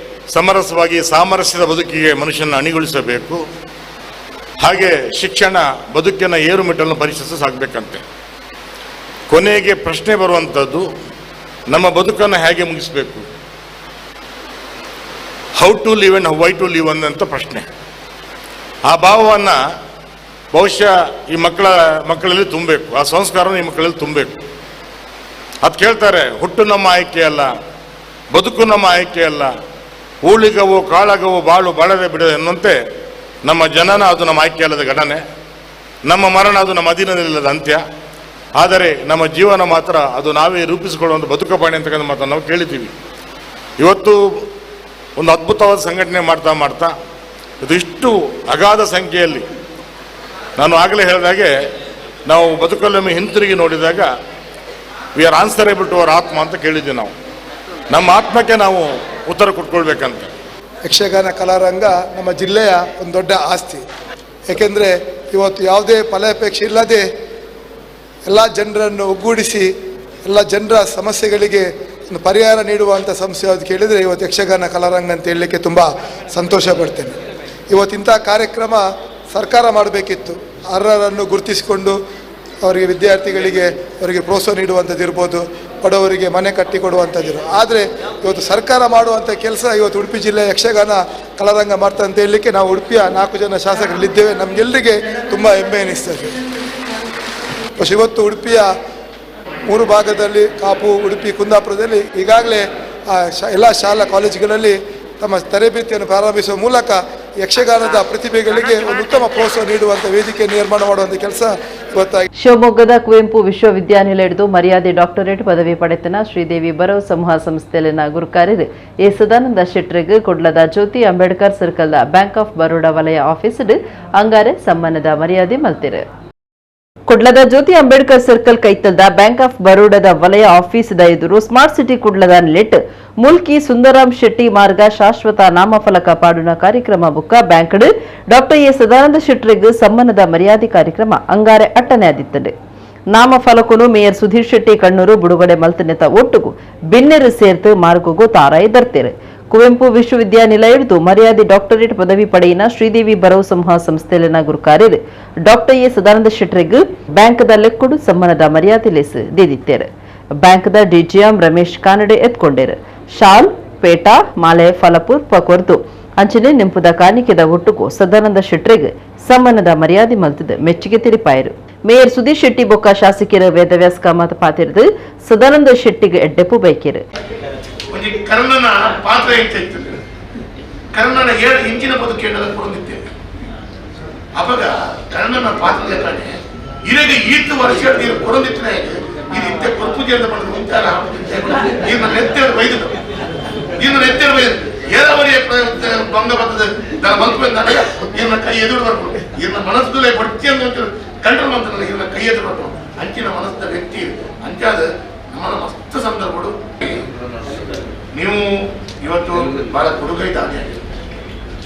ಸಮರಸವಾಗಿ ಸಾಮರಸ್ಯದ ಬದುಕಿಗೆ ಮನುಷ್ಯನ ಅಣಿಗೊಳಿಸಬೇಕು. ಹಾಗೆ ಶಿಕ್ಷಣ ಬದುಕಿನ ಏರುಮೆಟ್ಟನ್ನು ಪರೀಕ್ಷಿಸಿ ಸಾಗಬೇಕಂತೆ. ಕೊನೆಗೆ ಪ್ರಶ್ನೆ ಬರುವಂಥದ್ದು, ನಮ್ಮ ಬದುಕನ್ನು ಹೇಗೆ ಮುಗಿಸಬೇಕು, how to live and why to live ಅನ್ನಂಥ ಪ್ರಶ್ನೆ. ಆ ಭಾವವನ್ನು ಬಹುಶಃ ಈ ಮಕ್ಕಳಲ್ಲಿ ತುಂಬಬೇಕು, ಆ ಸಂಸ್ಕಾರನ ಈ ಮಕ್ಕಳಲ್ಲಿ ತುಂಬಬೇಕು. ಅದು ಕೇಳ್ತಾರೆ, ಹುಟ್ಟು ನಮ್ಮ ಆಯ್ಕೆ ಅಲ್ಲ, ಬದುಕು ನಮ್ಮ ಆಯ್ಕೆ ಅಲ್ಲ, ಊಳಿಗವು ಕಾಳಗವು ಬಾಳು ಬಾಳದೆ ಬಿಡದೆ ಎನ್ನುವಂತೆ ನಮ್ಮ ಜನನ ಅದು ನಮ್ಮ ಆಯ್ಕೆ ಅಲ್ಲದ ಘಟನೆ, ನಮ್ಮ ಮರಣ ಅದು ನಮ್ಮ ಅಧೀನದಲ್ಲಿಲ್ಲದ ಅಂತ್ಯ. ಆದರೆ ನಮ್ಮ ಜೀವನ ಮಾತ್ರ ಅದು ನಾವೇ ರೂಪಿಸಿಕೊಳ್ಳುವಂಥ ಬದುಕಪಾಣಿ ಅಂತಕ್ಕಂಥ ಮಾತನ್ನು ನಾವು ಕೇಳಿದ್ದೀವಿ. ಇವತ್ತು ಒಂದು ಅದ್ಭುತವಾದ ಸಂಘಟನೆ ಮಾಡ್ತಾ ಇದು ಇಷ್ಟು ಅಗಾಧ ಸಂಖ್ಯೆಯಲ್ಲಿ, ನಾನು ಆಗಲೇ ಹೇಳಿದಾಗೆ ನಾವು ಬದುಕಲ್ಲೊಮ್ಮೆ ಹಿಂತಿರುಗಿ ನೋಡಿದಾಗ we are answerable to our ಆತ್ಮ ಅಂತ ಕೇಳಿದ್ವಿ. ನಾವು ನಮ್ಮ ಆತ್ಮಕ್ಕೆ ನಾವು ಉತ್ತರ ಕೊಟ್ಕೊಳ್ಬೇಕಂತ. ಯಕ್ಷಗಾನ ಕಲಾರಂಗ ನಮ್ಮ ಜಿಲ್ಲೆಯ ಒಂದು ದೊಡ್ಡ ಆಸ್ತಿ. ಏಕೆಂದರೆ ಇವತ್ತು ಯಾವುದೇ ಫಲಾಪೇಕ್ಷೆ ಇಲ್ಲದೆ ಎಲ್ಲ ಜನರನ್ನು ಒಗ್ಗೂಡಿಸಿ ಎಲ್ಲ ಜನರ ಸಮಸ್ಯೆಗಳಿಗೆ ಒಂದು ಪರಿಹಾರ ನೀಡುವಂಥ ಸಂಸ್ಥೆ ಅದು ಕೇಳಿದರೆ ಇವತ್ತು ಯಕ್ಷಗಾನ ಕಲಾರಂಗ ಅಂತ ಹೇಳಲಿಕ್ಕೆ ತುಂಬ ಸಂತೋಷ ಪಡ್ತೇನೆ. ಇವತ್ತಿಂಥ ಕಾರ್ಯಕ್ರಮ ಸರ್ಕಾರ ಮಾಡಬೇಕಿತ್ತು. ಅರ್ಹರನ್ನು ಗುರುತಿಸಿಕೊಂಡು ಅವರಿಗೆ ವಿದ್ಯಾರ್ಥಿಗಳಿಗೆ ಅವರಿಗೆ ಪ್ರೋತ್ಸಾಹ ನೀಡುವಂಥದ್ದಿರ್ಬೋದು, ಬಡವರಿಗೆ ಮನೆ ಕಟ್ಟಿಕೊಡುವಂಥದ್ದಿರೋ. ಆದರೆ ಇವತ್ತು ಸರ್ಕಾರ ಮಾಡುವಂಥ ಕೆಲಸ ಇವತ್ತು ಉಡುಪಿ ಜಿಲ್ಲೆಯ ಯಕ್ಷಗಾನ ಕಲಾರಂಗ ಮಾಡ್ತಾ ಅಂತ ಹೇಳಲಿಕ್ಕೆ ನಾವು ಉಡುಪಿಯ 4 ಜನ ಶಾಸಕರಲ್ಲಿದ್ದೇವೆ. ನಮಗೆಲ್ಲರಿಗೆ ತುಂಬ ಹೆಮ್ಮೆ ಎನಿಸ್ತದೆ. പക്ഷെ ಇವತ್ತು ಉಡುಪಿಯ 3 ಭಾಗದಲ್ಲಿ, ಕಾಪು, ಉಡುಪಿ, ಕುಂದಾಪುರದಲ್ಲಿ ಈಗಾಗಲೇ ಎಲ್ಲ ಶಾಲಾ ಕಾಲೇಜುಗಳಲ್ಲಿ ತಮ್ಮ ತರಬೇತಿಯನ್ನು ಪ್ರಾರಂಭಿಸುವ ಮೂಲಕ ಯಕ್ಷಗಾನದ ಪ್ರತಿಭೆಗಳಿಗೆ ಒಂದು ಉತ್ತಮ ಪ್ರೋತ್ಸಾಹ ನೀಡುವಂಥ ವೇದಿಕೆ ನಿರ್ಮಾಣ ಮಾಡುವಂಥ ಕೆಲಸ ಇವತ್ತಾಗಿ. ಶಿವಮೊಗ್ಗದ ಕುವೆಂಪು ವಿಶ್ವವಿದ್ಯಾನಿಲಯದ್ದು ಮರ್ಯಾದೆ ಡಾಕ್ಟರೇಟ್ ಪದವಿ ಪಡೆತನ ಶ್ರೀದೇವಿ ಬರವ್ ಸಮೂಹ ಸಂಸ್ಥೆಯಲ್ಲಿನ ಗುರುಕಾರ್ಯರು ಎ ಸದಾನಂದ ಶೆಟ್ರಿಗೆ ಕೊಡ್ಲದ ಜ್ಯೋತಿ ಅಂಬೇಡ್ಕರ್ ಸರ್ಕಲ್ದ ಬ್ಯಾಂಕ್ ಆಫ್ ಬರೋಡಾ ವಲಯ ಆಫೀಸ್ ಅಂಗಾರೆ ಸಮ್ಮಾನದ ಮರ್ಯಾದೆ ಮಲ್ತಿರು. ಕುಡ್ಲದ ಜ್ಯೋತಿ ಅಂಬೇಡ್ಕರ್ ಸರ್ಕಲ್ ಕೈತಲ್ದ ಬ್ಯಾಂಕ್ ಆಫ್ ಬರೋಡಾದ ವಲಯ ಆಫೀಸ್ದ ಎದುರು ಸ್ಮಾರ್ಟ್ ಸಿಟಿ ಕುಡ್ಲದ ನೆಟ್ ಮುಲ್ಕಿ ಸುಂದರಾಮ್ ಶೆಟ್ಟಿ ಮಾರ್ಗ ಶಾಶ್ವತ ನಾಮಫಲಕ ಪಾಡುನ ಕಾರ್ಯಕ್ರಮ ಬುಕ್ಕ ಬ್ಯಾಂಕ್ ಡಾಕ್ಟರ್ ಎ ಸದಾನಂದ ಶೆಟ್ರಿಗೆ ಸಮ್ಮಾನದ ಮರ್ಯಾದೆ ಕಾರ್ಯಕ್ರಮ ಅಂಗಾರೆ ಅಟ್ಟನೆ ಆದಿತ್ತಡೆ. ನಾಮಫಲಕನು ಮೇಯರ್ ಸುಧೀರ್ ಶೆಟ್ಟಿ ಕಣ್ಣೂರು ಬಿಡುಗಡೆ ಮಲ್ತನೆತ ಒಟ್ಟುಗು ಬಿನ್ನೆರು ಸೇರ್ತು ಮಾರ್ಗಗೂ ತಾರಾಯಿ ದರ್ತೇರು. ಕುವೆಂಪು ವಿಶ್ವವಿದ್ಯಾನಿಲಯದ್ದು ಮರ್ಯಾದೆ ಡಾಕ್ಟರೇಟ್ ಪದವಿ ಪಡೆಯಿನ ಶ್ರೀದೇವಿ ಬರವ್ ಸಮೂಹ ಸಂಸ್ಥೆಯಲ್ಲಿನ ಗುರುಕಾರ್ಯರು ಡಾಕ್ಟರ್ ಎ ಸದಾನಂದ ಶೆಟ್ರಿಗೆ ಬ್ಯಾಂಕ್ದ ಲೆಕ್ಕುಡು ಸಮ್ಮಾನದ ಮರ್ಯಾದೆ less ದಿದಿತ್ತೇರು. ಬ್ಯಾಂಕ್ದ DGM Ramesh Kanade ಎತ್ಕೊಂಡೇರು. Shawl, ಪೇಟ, ಮಾಲೆ, ಫಲಪುರ್ ಪಕೊರ್ದು ಅಂಚನೆ ನಿಂಪುದ ಕಾಣಿಕೆದ ಒಟ್ಟುಗೂ ಸದಾನಂದ ಶೆಟ್ರಿಗೆ ಸಮ್ಮಾನದ ಮರ್ಯಾದೆ ಮಲ್ತಿದ್ದು ಮೆಚ್ಚುಗೆ ತಿಳಿಪಾಯರು. ಮೇಯರ್ ಸುಧೀರ್ ಶೆಟ್ಟಿ ಬೊಕ್ಕ ಶಾಸಕಿಯರ ವೇದವ್ಯಾಸ ಕಾಮತ್ ಪಾತಿರ್ದು ಸದಾನಂದ ಶೆಟ್ಟಿಗೆ ಎಡ್ಡೆಪ್ಪು ಬೈಕೇರು. ಕರ್ಣನ ಪಾತ್ರ ಇತ್ತು. ಕರ್ಣನ ಇಂಚಿನ ಬದುಕು ಕೊಡೊಂದಿದ್ದೇವೆ. ಅವಾಗ ಕರ್ಣನ ಪಾತ್ರದ ಕಡೆ ಇರಗೆ ಈತು ವರ್ಷ ನೀರು ಕೊಡೊಂದಿತ್ತನೆ ಇದಿತ್ತೆ ಕೊರಪೂಜೆ ಅಂತ ಮಾಡಿದ್ರು ಮುಂಚಾರ ಇನ್ನು ನೆತ್ತೇರು ಬೈದು ಇನ್ನು ನೆತ್ತೇರು ಬೈದು ಏರಾವರಿಯ ಭಂಗ ಬರ್ತದ ಮಲ್ಕೊಂಡಾಗ ಇನ್ನ ಕೈ ಎದುರು ಬರ್ಕೊಂಡು ಇನ್ನ ಮನಸ್ಸಲ್ಲೇ ಬಡ್ತಿ ಅಂತ ಕಂಟ್ರೋಲ್ ಮಾಡ್ತಾರೆ. ಇನ್ನ ಕೈ ಎದುರು ಬರ್ಕೊಂಡು ಅಂಚಿನ ಮನಸ್ಸಿನ ವ್ಯಕ್ತಿ ಅಂಚಾದ ನಮ್ಮ ಮಸ್ತ್ ಸಂದರ್ಭಗಳು. ನೀವು ಇವತ್ತು ಬಹಳ ಕೊಡುಗೈದಾನೆ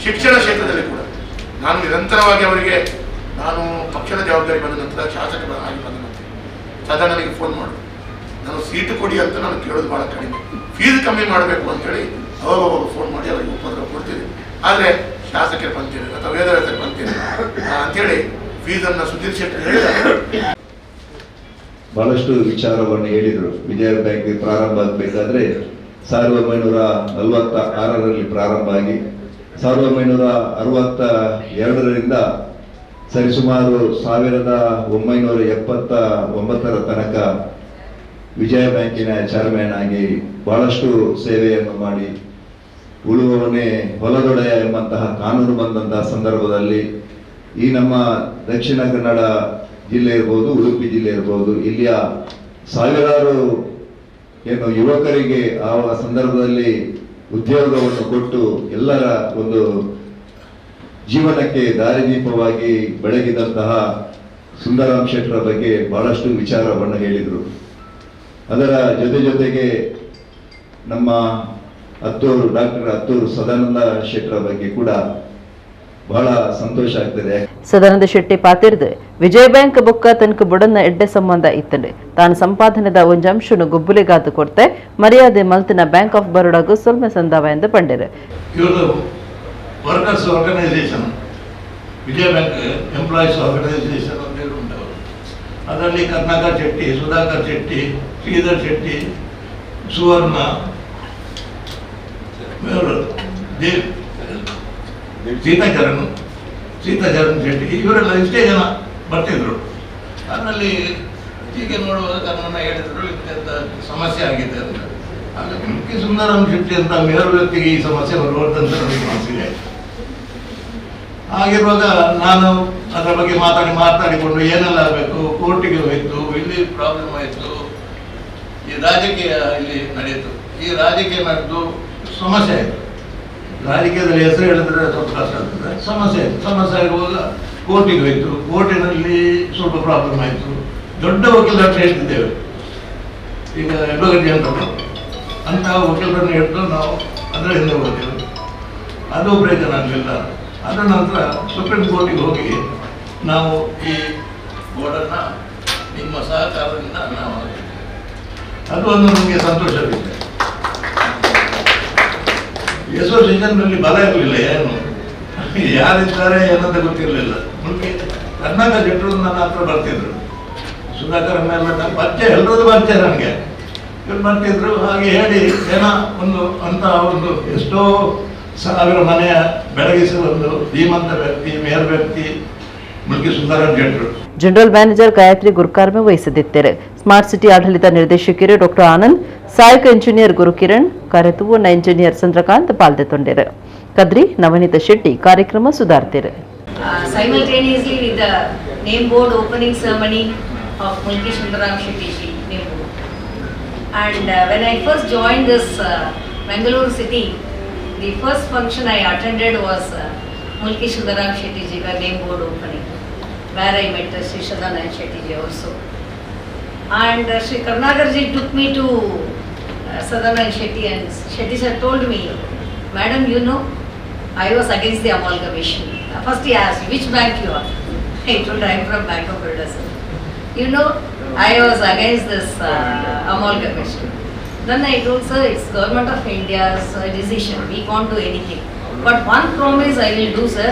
ಶಿಕ್ಷಣ ಕ್ಷೇತ್ರದಲ್ಲಿ ಕೂಡ ನಾನು ನಿರಂತರವಾಗಿ ಅವರಿಗೆ ನಾನು ಪಕ್ಷದ ಜವಾಬ್ದಾರಿ ಬಂದ ನಂತರ ಶಾಸಕರಾಗಿ ಬಂದ ನಂತರ ಸದಾ ನನಗೆ ಫೋನ್ ಮಾಡು, ನಾನು ಸೀಟು ಕೊಡಿ ಅಂತ ನಾನು ಕೇಳೋದು ಭಾಳ ಕಡಿಮೆ, ಫೀಸ್ ಕಮ್ಮಿ ಮಾಡಬೇಕು ಅಂತೇಳಿ ಅವಾಗ ಫೋನ್ ಮಾಡಿ ಅವರಿಗೆ ಉಪದ್ರ ಕೊಡ್ತೀನಿ. ಆದರೆ ಶಾಸಕರು ಬಂತೀರಿ ಅಥವಾ ವೇದವ್ಯಾಸರು ಬಂತೀರಿ ಅಂತೇಳಿ ಫೀಸನ್ನು ಸುಧೀರ್ ಶೆಟ್ಟಿ ಹೇಳಿದ ಬಹಳಷ್ಟು ವಿಚಾರವನ್ನು ಹೇಳಿದರು. ವಿಜಯ ಬ್ಯಾಂಕ್ ಪ್ರಾರಂಭ ಆಗಬೇಕಾದ್ರೆ 1946ರಲ್ಲಿ ಪ್ರಾರಂಭ ಆಗಿ 1962ರಿಂದ ಸರಿಸುಮಾರು 1979ರ ತನಕ ವಿಜಯ ಬ್ಯಾಂಕಿನ ಚೇರ್ಮನ್ ಆಗಿ ಬಹಳಷ್ಟು ಸೇವೆಯನ್ನು ಮಾಡಿ ಉಳುವವನೇ ಹೊಲದೊಡೆಯ ಎಂಬಂತಹ ಕಾನೂನು ಬಂದಂತಹ ಸಂದರ್ಭದಲ್ಲಿ ಈ ನಮ್ಮ ದಕ್ಷಿಣ ಕನ್ನಡ ಜಿಲ್ಲೆ ಇರ್ಬೋದು, ಉಡುಪಿ ಜಿಲ್ಲೆ ಇರ್ಬೋದು, ಇಲ್ಲಿಯ ಸಾವಿರಾರು ಏನು ಯುವಕರಿಗೆ ಆ ಸಂದರ್ಭದಲ್ಲಿ ಉದ್ಯೋಗವನ್ನು ಕೊಟ್ಟು ಎಲ್ಲರ ಒಂದು ಜೀವನಕ್ಕೆ ದಾರಿದೀಪವಾಗಿ ಬೆಳಗಿದಂತಹ ಸುಂದರಾಮ್ ಶೆಟ್ಟರ ಬಗ್ಗೆ ಬಹಳಷ್ಟು ವಿಚಾರವನ್ನು ಹೇಳಿದರು. ಅದರ ಜೊತೆಗೆ ನಮ್ಮ ಡಾಕ್ಟರ್ ಹತ್ತೂರು ಸದಾನಂದ ಶೆಟ್ಟರ ಬಗ್ಗೆ ಕೂಡ ಬಹಳ ಸಂತೋಷ ಆಗ್ತದೆ. ಸದಾನಂದ ಶೆಟ್ಟಿ ಪಾತಿರ್ದು ವಿಜಯ ಬ್ಯಾಂಕ್ ಬೊಕ್ಕ ತನಕ ಬುಡನ್ನ ಎಡ್ಡೆ ಸಂಬಂಧ ಇತ್ತಂಡೆ ತಾನು ಸಂಪಾದನೆದ ಒಂಜಂಶನು ಗುಬ್ಬುಲಿಗಾದು ಕೊಡ್ತೆ ಮರ್ಯಾದೆ ಮಲ್ತಿನ ಬ್ಯಾಂಕ್ ಆಫ್ ಬರೋಡಾಗೂ ಸೊಲ್ಮೆ ಸಂದಾವ ಎಂದು ಪಂಡಿರು. ವರ್ಕರ್ಸ್ ಆರ್ಗನೈಸೇಷನ್ ವಿಜಯ ಬ್ಯಾಂಕ್ ಎಂಪ್ಲಾಯೀಸ್ ಆರ್ಗನೈಸೇಷನ್ ಅಂತ ಹೇಳಿ ಉಂಟವರು. ಅದರಲ್ಲಿ ಕರ್ನಾಕರ್ ಶೆಟ್ಟಿ, ಸುಧಾಕರ್ ಶೆಟ್ಟಿ, ಶ್ರೀಧರ್ ಶೆಟ್ಟಿ, ಸುವರ್ಣ, ಸೀತಾಚರಣ್ ಶೆಟ್ಟಿ ಇವರೆಲ್ಲ ಇಷ್ಟೇ ಜನ ಬರ್ತಿದ್ರು. ಅದರಲ್ಲಿ ಹೀಗೆ ನೋಡುವಾಗ ನನ್ನ ಹೇಳಿದ್ರು ಇಂಥ ಸಮಸ್ಯೆ ಆಗಿದೆ ಅಂತ. ಹಾಗಾಗಿ ಮುಖ್ಯ ಸುಂದರಂ ಶೆಟ್ಟಿ ಅಂತ ಮೇರು ವ್ಯಕ್ತಿಗೆ ಈ ಸಮಸ್ಯೆ ಬರುವಂತ ನನಗೆ ಮನಸ್ಸಿದೆ. ಹಾಗಿರುವಾಗ ನಾನು ಅದರ ಬಗ್ಗೆ ಮಾತಾಡಿಕೊಂಡು ಏನೆಲ್ಲ ಆಗಬೇಕು, ಕೋರ್ಟಿಗೆ ಹೋಯಿತು, ಇಲ್ಲಿ ಪ್ರಾಬ್ಲಮ್ ಆಯಿತು, ಈ ರಾಜಕೀಯ ಇಲ್ಲಿ ನಡೆಯಿತು. ಈ ರಾಜಕೀಯ ನಡೆದು ಸಮಸ್ಯೆ ಆಯಿತು. ರಾಜಕೀಯದಲ್ಲಿ ಹೆಸರು ಹೇಳಿದ್ರೆ ಸ್ವಲ್ಪ ಕಷ್ಟ ಆಗ್ತದೆ. ಸಮಸ್ಯೆ ಇರುವಾಗ ಕೋರ್ಟಿಗೆ ಹೋಯಿತು. ಕೋರ್ಟಿನಲ್ಲಿ ಸ್ವಲ್ಪ ಪ್ರಾಬ್ಲಮ್ ಆಯಿತು. ದೊಡ್ಡ ವಕೀಲರನ್ನು ಹೇಳ್ತಿದ್ದೇವೆ, ಈಗ ಎಡಗಡ್ಡಿ ಅಂತಹ ವಕೀಲರನ್ನು ಹಿಡಿದು ನಾವು ಅದರ ಹಿಂದೆ ಹೋಗ್ತೇವೆ. ಅದು ಪ್ರಯೋಜನ ಆಗಲಿಲ್ಲ. ಅದರ ನಂತರ ಸುಪ್ರೀಂ ಕೋರ್ಟಿಗೆ ಹೋಗಿ ನಾವು ಈ ಬೋರ್ಡನ್ನು ನಿಮ್ಮ ಸಹಕಾರದಿಂದ ನಾವು ಅದು ಒಂದು ನಮಗೆ ಸಂತೋಷವಿದೆ. ಅಸೋಸಿಯೇಷನ್ನಲ್ಲಿ ಬಲ ಇರಲಿಲ್ಲ, ಏನು ಯಾರಿದ್ದಾರೆ ಏನಂತ ಗೊತ್ತಿರಲಿಲ್ಲ. ಮುಂದೆ ಕರ್ನಾಟಕ ಜಟ್ಟರು ನನ್ನ ಹತ್ರ ಬರ್ತಿದ್ರು, ಸುಧಾಕರ್ ಎಲ್ಲ ಪರಿಚಯ, ಎಲ್ಲರದ್ದು ಪರಿಚಯ ನನಗೆ. ಇವ್ರು ಬರ್ತಿದ್ರು. ಹಾಗೆ ಹೇಳಿ ಜನ ಒಂದು ಎಷ್ಟೋ ಸಾವಿರ ಮನೆಯ ಬೆಳಗಿಸುವ ಒಂದು ಧೀಮಂತ ವ್ಯಕ್ತಿ, ಮೇಯರ್ ವ್ಯಕ್ತಿ ಮುಲ್ಕಿ ಸುಂದರಂ ಶೆಟ್ಟರು. ಜನರಲ್ ಮ್ಯಾನೇಜರ್ ಗಾಯತ್ರಿ ಗುರುಕಾರ್ಮೆ ವಹಿಸದಿದ್ದಾರೆ. ಸ್ಮಾರ್ಟ್ ಸಿಟಿ ಆಡಳಿತ ನಿರ್ದೇಶಕರು ಡಾಕ್ಟರ್ ಆನಂದ್, ಸಹಾಯಕ ಇಂಜಿನಿಯರ್ ಗುರುಕಿರಣ್, ಕಾರ್ಯತೂವನ ಇಂಜಿನಿಯರ್ ಚಂದ್ರಕಾಂತ್ ಪಾಲ್ಗೊಂಡಿದ್ದರು. ಕದ್ರಿ ನವನೀತ ಶೆಟ್ಟಿ ಕಾರ್ಯಕ್ರಮ ಸುಧಾರ್ತಿರು. Simultaneously with the name board opening ceremony of Mulki Sundaram Shetty ji name board. And when I first joined this Mangaluru city, the first function I attended was Mulki Sundaram Shetty ji name board opening, where I met Sri Sadanand Shetty ji also. And Sri Karnakar ji took me to Sadanand Shetty, and Shetty sir told me, "Madam, you know, I was against the amalgamation." First he asked, "Which bank you are?" I told, "I am from Bank of Baroda, sir." "You know, I was against this amalgamation." Then I told, "Sir, it's Government of India's decision. We can't do anything. But one promise I will do, sir.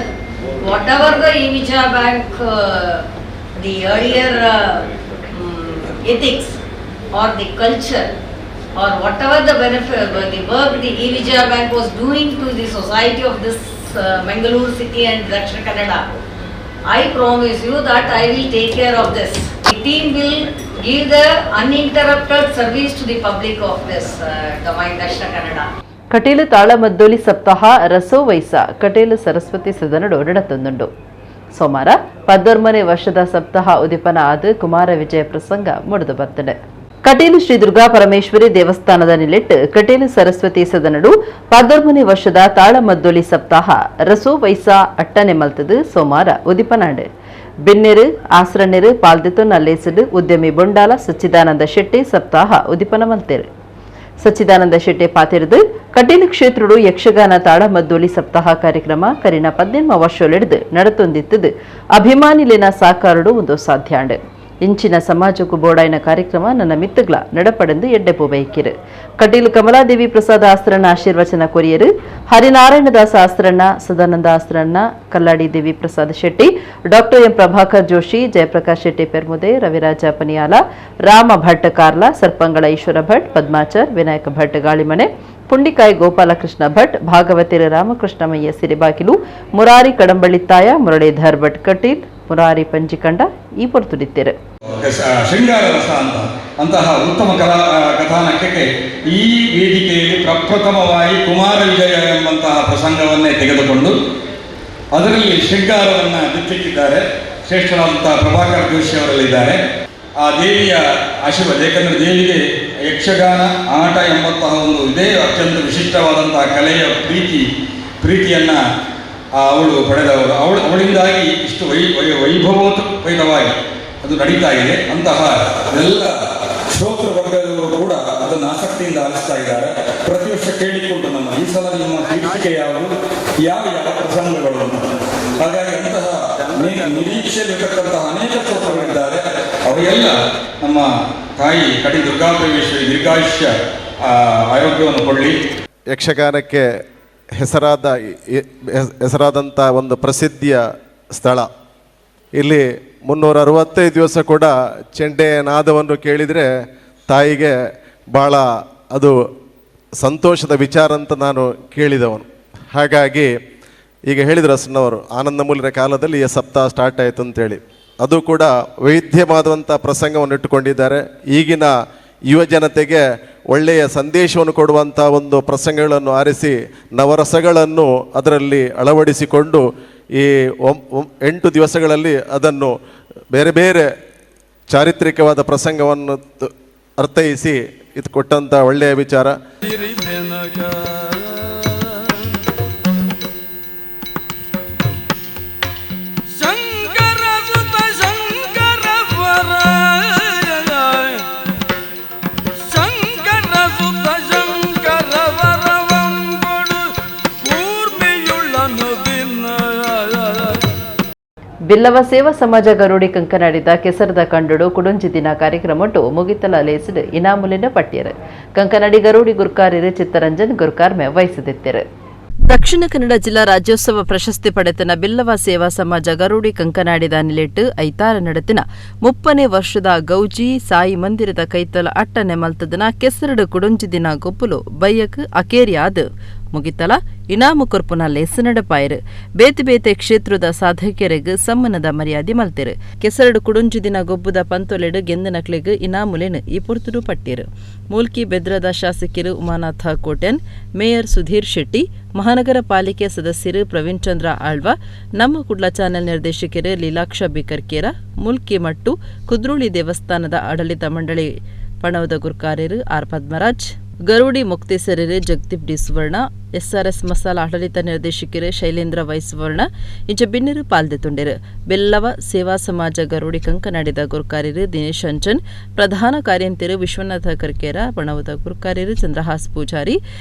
Whatever the E-Visa Bank, the earlier ethics or the culture or whatever the benefit, the work the E-Visa Bank was doing to the society of this Mangaluru city and Dakshina Kannada, I promise you that I will take care of this. The team will give the uninterrupted service to the public of this domain Dakshina Kannada." Kateel ತಾಳಮದ್ದೋಲಿ ಸಪ್ತಾಹ ರಸೋವೈಸ ಕಟೀಲು ಸರಸ್ವತಿ ಸದನಡು ನಡತೊಂದುಂಡು. ಸೋಮವಾರ 14ನೇ ವರ್ಷದ ಸಪ್ತಾಹ ಉದಿಪನ ಆದ ಕುಮಾರ ವಿಜಯ ಪ್ರಸಂಗ ಮುಡಿದು ಬರ್ತದೆ. ಕಟೀಲು ಶ್ರೀ ದುರ್ಗಾ ಪರಮೇಶ್ವರಿ ದೇವಸ್ಥಾನದ ನಿಲಿಟ್ಟು ಕಟೀಲು ಸರಸ್ವತಿ ಸದನಡು 14ನೇ ವರ್ಷದ ತಾಳಮದ್ದೋಲಿ ಸಪ್ತಾಹ ರಸೋವೈಸ ಅಟ್ಟನೆ ಮಲ್ತದು ಸೋಮವಾರ ಉದಿಪನಾಡು. ಬಿನ್ನೆರು ಆಸ್ರಣ್ಣೆರು ಪಾಲ್ದಿತು ನಲ್ಲೇಸಡು ಉದ್ಯಮಿ ಬೊಂಡಾಲ ಸಚ್ಚಿದಾನಂದ ಶೆಟ್ಟಿ ಸಪ್ತಾಹ ಉದಿಪನ ಮಲ್ತೇರು. ಸಚ್ಚಿದಾನಂದ ಶೆಟ್ಟಿ ಪಾತಿರದು ಕಟೀಲು ಕ್ಷೇತ್ರಡು ಯಕ್ಷಗಾನ ತಾಳಮದ್ದೋಲಿ ಸಪ್ತಾಹ ಕಾರ್ಯಕ್ರಮ ಕರಿನ 18 ವರ್ಷಲೆಡ್ದು ನಡತೊಂದಿತ್ತದು ಅಭಿಮಾನಿಲಿನ ಸಾಕಾರಡು ಒಂದು ಸಾಧ್ಯಾಂಡು. ಇಂಚಿನ ಸಮಾಜಕ್ಕೂ ಬೋಡಾಯಿನ ಕಾರ್ಯಕ್ರಮ ನನ್ನ ಮಿತ್ತಗ್ಲ ನಡಪಡೆಂದು ಎಡ್ಡೆಪು ಬೈಕಿರು. ಕಟೀಲು ಕಮಲಾದೇವಿ ಪ್ರಸಾದ ಆಸ್ತ್ರಣ್ಣ ಆಶೀರ್ವಚನ ಕೊರಿಯರು, ಹರಿನಾರಾಯಣದಾಸ ಆಸ್ತ್ರಣ್ಣ, ಸದಾನಂದ ಆಸ್ತ್ರಣ್ಣ, ಕಲ್ಲಾಡಿ ದೇವಿ ಪ್ರಸಾದ ಶೆಟ್ಟಿ, ಡಾಕ್ಟರ್ ಎಂ ಪ್ರಭಾಕರ್ ಜೋಶಿ, ಜಯಪ್ರಕಾಶ್ ಶೆಟ್ಟಿ ಪೆರ್ಮುದೆ, ರವಿರಾಜ ಪನಿಯಾಲ, ರಾಮ ಭಟ್ ಕಾರ್ಲ, ಸರ್ಪಂಗಳ ಈಶ್ವರ ಭಟ್, ಪದ್ಮಾಚಾರ್, ವಿನಾಯಕ ಭಟ್ ಗಾಳಿಮನೆ, ಪುಂಡಿಕಾಯಿ ಗೋಪಾಲಕೃಷ್ಣ ಭಟ್, ಭಾಗವತಿರ ರಾಮಕೃಷ್ಣಮಯ್ಯ ಸಿರಿಬಾಕಿಲು, ಮುರಾರಿ ಕಡಂಬಳ್ಳಿತ್ತಾಯ, ಮುರಳೀಧರ್ ಭಟ್ ಕಟೀಲ್, ಮುರಾರಿ ಪಂಜಿಕಂಡ ಈ ಪೊರ್ತುಡಿತ್ತೇರು. ಶೃಂಗಾರ ರಸ ಅಂತಹ ಉತ್ತಮ ಕಥಾನಕಕ್ಕೆ ಈ ವೇದಿಕೆಯಲ್ಲಿ ಪ್ರಪ್ರಥಮವಾಗಿ ಕುಮಾರ ವಿಜಯ ಎಂಬಂತಹ ಪ್ರಸಂಗವನ್ನೇ ತೆಗೆದುಕೊಂಡು ಅದರಲ್ಲಿ ಶೃಂಗಾರವನ್ನು ಬಿಚ್ಚಿಟ್ಟಿದ್ದಾರೆ. ಶ್ರೇಷ್ಠರಾದಂತಹ ಪ್ರಭಾಕರ್ ಜೋಶಿ ಅವರಲ್ಲಿದ್ದಾರೆ. ಆ ದೇವಿಯ ಆಶೀರ್ವಾದ, ಏಕೆಂದರೆ ದೇವಿಗೆ ಯಕ್ಷಗಾನ ಆಟ ಎಂಬಂತಹ ಒಂದು ಇದೇ ಅತ್ಯಂತ ವಿಶಿಷ್ಟವಾದಂತಹ ಕಲೆಯ ಪ್ರೀತಿಯನ್ನು ಅವಳು ಪಡೆದವರು. ಅವಳಿಂದಾಗಿ ಇಷ್ಟು ವೈಭವೋಪೇತವಾಗಿ ಅದು ನಡೀತಾ ಇದೆ. ಅಂತಹ ಎಲ್ಲ ಶ್ರೋತೃ ವರ್ಗದವರು ಕೂಡ ಅದನ್ನು ಆಸಕ್ತಿಯಿಂದ ಆಲಿಸ್ತಾ ಇದ್ದಾರೆ. ಪ್ರತಿ ವರ್ಷ ಕೇಳಿಕೊಂಡು ನಮ್ಮ ಈ ಸಲ ನಿಮ್ಮ ಶೀರ್ಷಿಕೆ ಯಾವುದು, ಯಾವ ಯಾವ ಪ್ರಸಂಗಗಳು ಅಂತ. ಹಾಗಾಗಿ ಅಂತಹ ನಿರೀಕ್ಷೆಯಲ್ಲಿರತಕ್ಕಂತಹ ಅನೇಕ ಸ್ತೋತ್ರಗಳಿದ್ದಾರೆ. ಅವೆಲ್ಲ ನಮ್ಮ ತಾಯಿ ಕಡಿ ದುರ್ಗಾಪರಮೇಶ್ವರಿ ದೀರ್ಘಾಯುಷ್ಯ ಆರೋಗ್ಯವನ್ನು ಕೊಡಲಿ. ಯಕ್ಷಗಾನಕ್ಕೆ ಹೆಸರಾದಂಥ ಒಂದು ಪ್ರಸಿದ್ಧಿಯ ಸ್ಥಳ. ಇಲ್ಲಿ 365 ದಿವಸ ಕೂಡ ಚೆಂಡೆಯ ನಾದವನ್ನು ಕೇಳಿದರೆ ತಾಯಿಗೆ ಭಾಳ ಅದು ಸಂತೋಷದ ವಿಚಾರ ಅಂತ ನಾನು ಕೇಳಿದವನು. ಹಾಗಾಗಿ ಈಗ ಹೇಳಿದ್ರು ಅಸನ್ನವರು ಆನಂದಮೂಲ್ಯರ ಕಾಲದಲ್ಲಿ ಈ ಸಪ್ತಾಹ ಸ್ಟಾರ್ಟ್ ಆಯಿತು ಅಂತೇಳಿ, ಅದು ಕೂಡ ವೈದ್ಯವಾದಂಥ ಪ್ರಸಂಗವನ್ನು ಇಟ್ಟುಕೊಂಡಿದ್ದಾರೆ. ಈಗಿನ ಯುವ ಜನತೆಗೆ ಒಳ್ಳೆಯ ಸಂದೇಶವನ್ನು ಕೊಡುವಂಥ ಒಂದು ಪ್ರಸಂಗಗಳನ್ನು ಆರಿಸಿ ನವರಸಗಳನ್ನು ಅದರಲ್ಲಿ ಅಳವಡಿಸಿಕೊಂಡು ಈ 8 ದಿವಸಗಳಲ್ಲಿ ಅದನ್ನು ಬೇರೆ ಬೇರೆ ಚಾರಿತ್ರಿಕವಾದ ಪ್ರಸಂಗವನ್ನು ಅರ್ಥೈಸಿ ಇದು ಕೊಟ್ಟಂಥ ಒಳ್ಳೆಯ ವಿಚಾರ. ಬಿಲ್ಲವ ಸೇವಾ ಸಮಾಜ ಗರುಡಿ ಕಂಕನಾಡಿದ ಕೆಸರದ ಕಂಡುಡು ಕುಡುಂಜಿ ದಿನ ಕಾರ್ಯಕ್ರಮಟ್ಟು ಮುಗಿತಲ ಲೇಸಿಡ್ ಇನಾಮುಲಿನ ಪಟ್ಟಿಯರು ಕಂಕನಾಡಿ ಗರುಡಿ ಗುರ್ಕಾರಿರು ಚಿತ್ತರಂಜನ್ ಗುರ್ಕಾರ್ಮೆ ವಹಿಸಿದಿತ್ತರು. ದಕ್ಷಿಣ ಕನ್ನಡ ಜಿಲ್ಲಾ ರಾಜ್ಯೋತ್ಸವ ಪ್ರಶಸ್ತಿ ಪಡೆತನ ಬಿಲ್ಲವ ಸೇವಾ ಸಮಾಜ ಗರುಡಿ ಕಂಕನಾಡಿದ ನಿಲೆಟ್ಟು ಐತಾರ ನಡೆತಿನ 30ನೇ ವರ್ಷದ ಗೌಜಿ ಸಾಯಿ ಮಂದಿರದ ಕೈತಲ ಅಟ್ಟನೆ ಮಲ್ತದನ ಕೆಸರಡು ಕುಡುಂಜಿ ದಿನ ಗೊಪ್ಪುಲು ಬಯ್ಯಕ್ ಅಕೇರಿಯಾದ ಮುಗಿತಲ ಇನಾಮು ಕೊರ್ಪುನ ಲೇಸು ನಡಪಾಯರು ಬೇತೆ ಬೇತೆ ಕ್ಷೇತ್ರದ ಸಾಧಕರಿಗೆ ಸಮ್ಮನದ ಮರ್ಯಾದೆ ಮಲ್ತಿರು. ಕೆಸರಡು ಕುಡುಂಜಿ ದಿನ ಗೊಬ್ಬುದ ಪಂತೊಲೆಡು ಗೆಂದನಕ್ಲೆಗ್ ಇನಾಮುಲೆನ್ ಈ ಪುರ್ತುಡು ಪಟ್ಟಿರು. ಮೂಲ್ಕಿ ಬೆದ್ರದ ಶಾಸಕರು ಉಮಾನಾಥ ಕೋಟ್ಯನ್, ಮೇಯರ್ ಸುಧೀರ್ ಶೆಟ್ಟಿ, ಮಹಾನಗರ ಪಾಲಿಕೆ ಸದಸ್ಯರು ಪ್ರವೀಣ್ ಚಂದ್ರ ಆಳ್ವ, ನಮ್ಮ ಕುಡ್ಲ ಚಾನೆಲ್ ನಿರ್ದೇಶಕರು ಲೀಲಾಕ್ಷ ಬಿಕರ್ಕೇರ, ಮೂಲ್ಕಿ ಮಟ್ಟು ಕುದ್ರೋಳಿ ದೇವಸ್ಥಾನದ ಆಡಳಿತ ಮಂಡಳಿ ಪಣವದ ಗುರ್ಕಾರ್ಯರು ಆರ್ ಪದ್ಮರಾಜ್, ಗರುಡಿ ಮುಕ್ತೇಸರರು ಜಗದೀಪ್ ಡಿ ಸುವರ್ಣ, ಎಸ್ಆರ್ಎಸ್ ಮಸಾಲ ಆಡಳಿತ ನಿರ್ದೇಶಕರು ಶೈಲೇಂದ್ರ ವೈ ಸುವರ್ಣ ಇಂಚ ಬಿನ್ನರು ಪಾಲ್ದೆತುಂಡೆರು. ಬೆಲ್ಲವ ಸೇವಾ ಸಮಾಜ ಗರುಡಿ ಕಂಕನಾಡಿದ ಗುರ್ಕಾರ್ಯರು ದಿನೇಶ್ ಅಂಚನ್, ಪ್ರಧಾನ ಕಾರ್ಯಂತಿರು ವಿಶ್ವನಾಥ ಕರ್ಕೇರ, ಪಣವದ ಗುರ್ಕಾರ್ಯರು ಚಂದ್ರಹಾಸ್ ಪೂಜಾರಿ,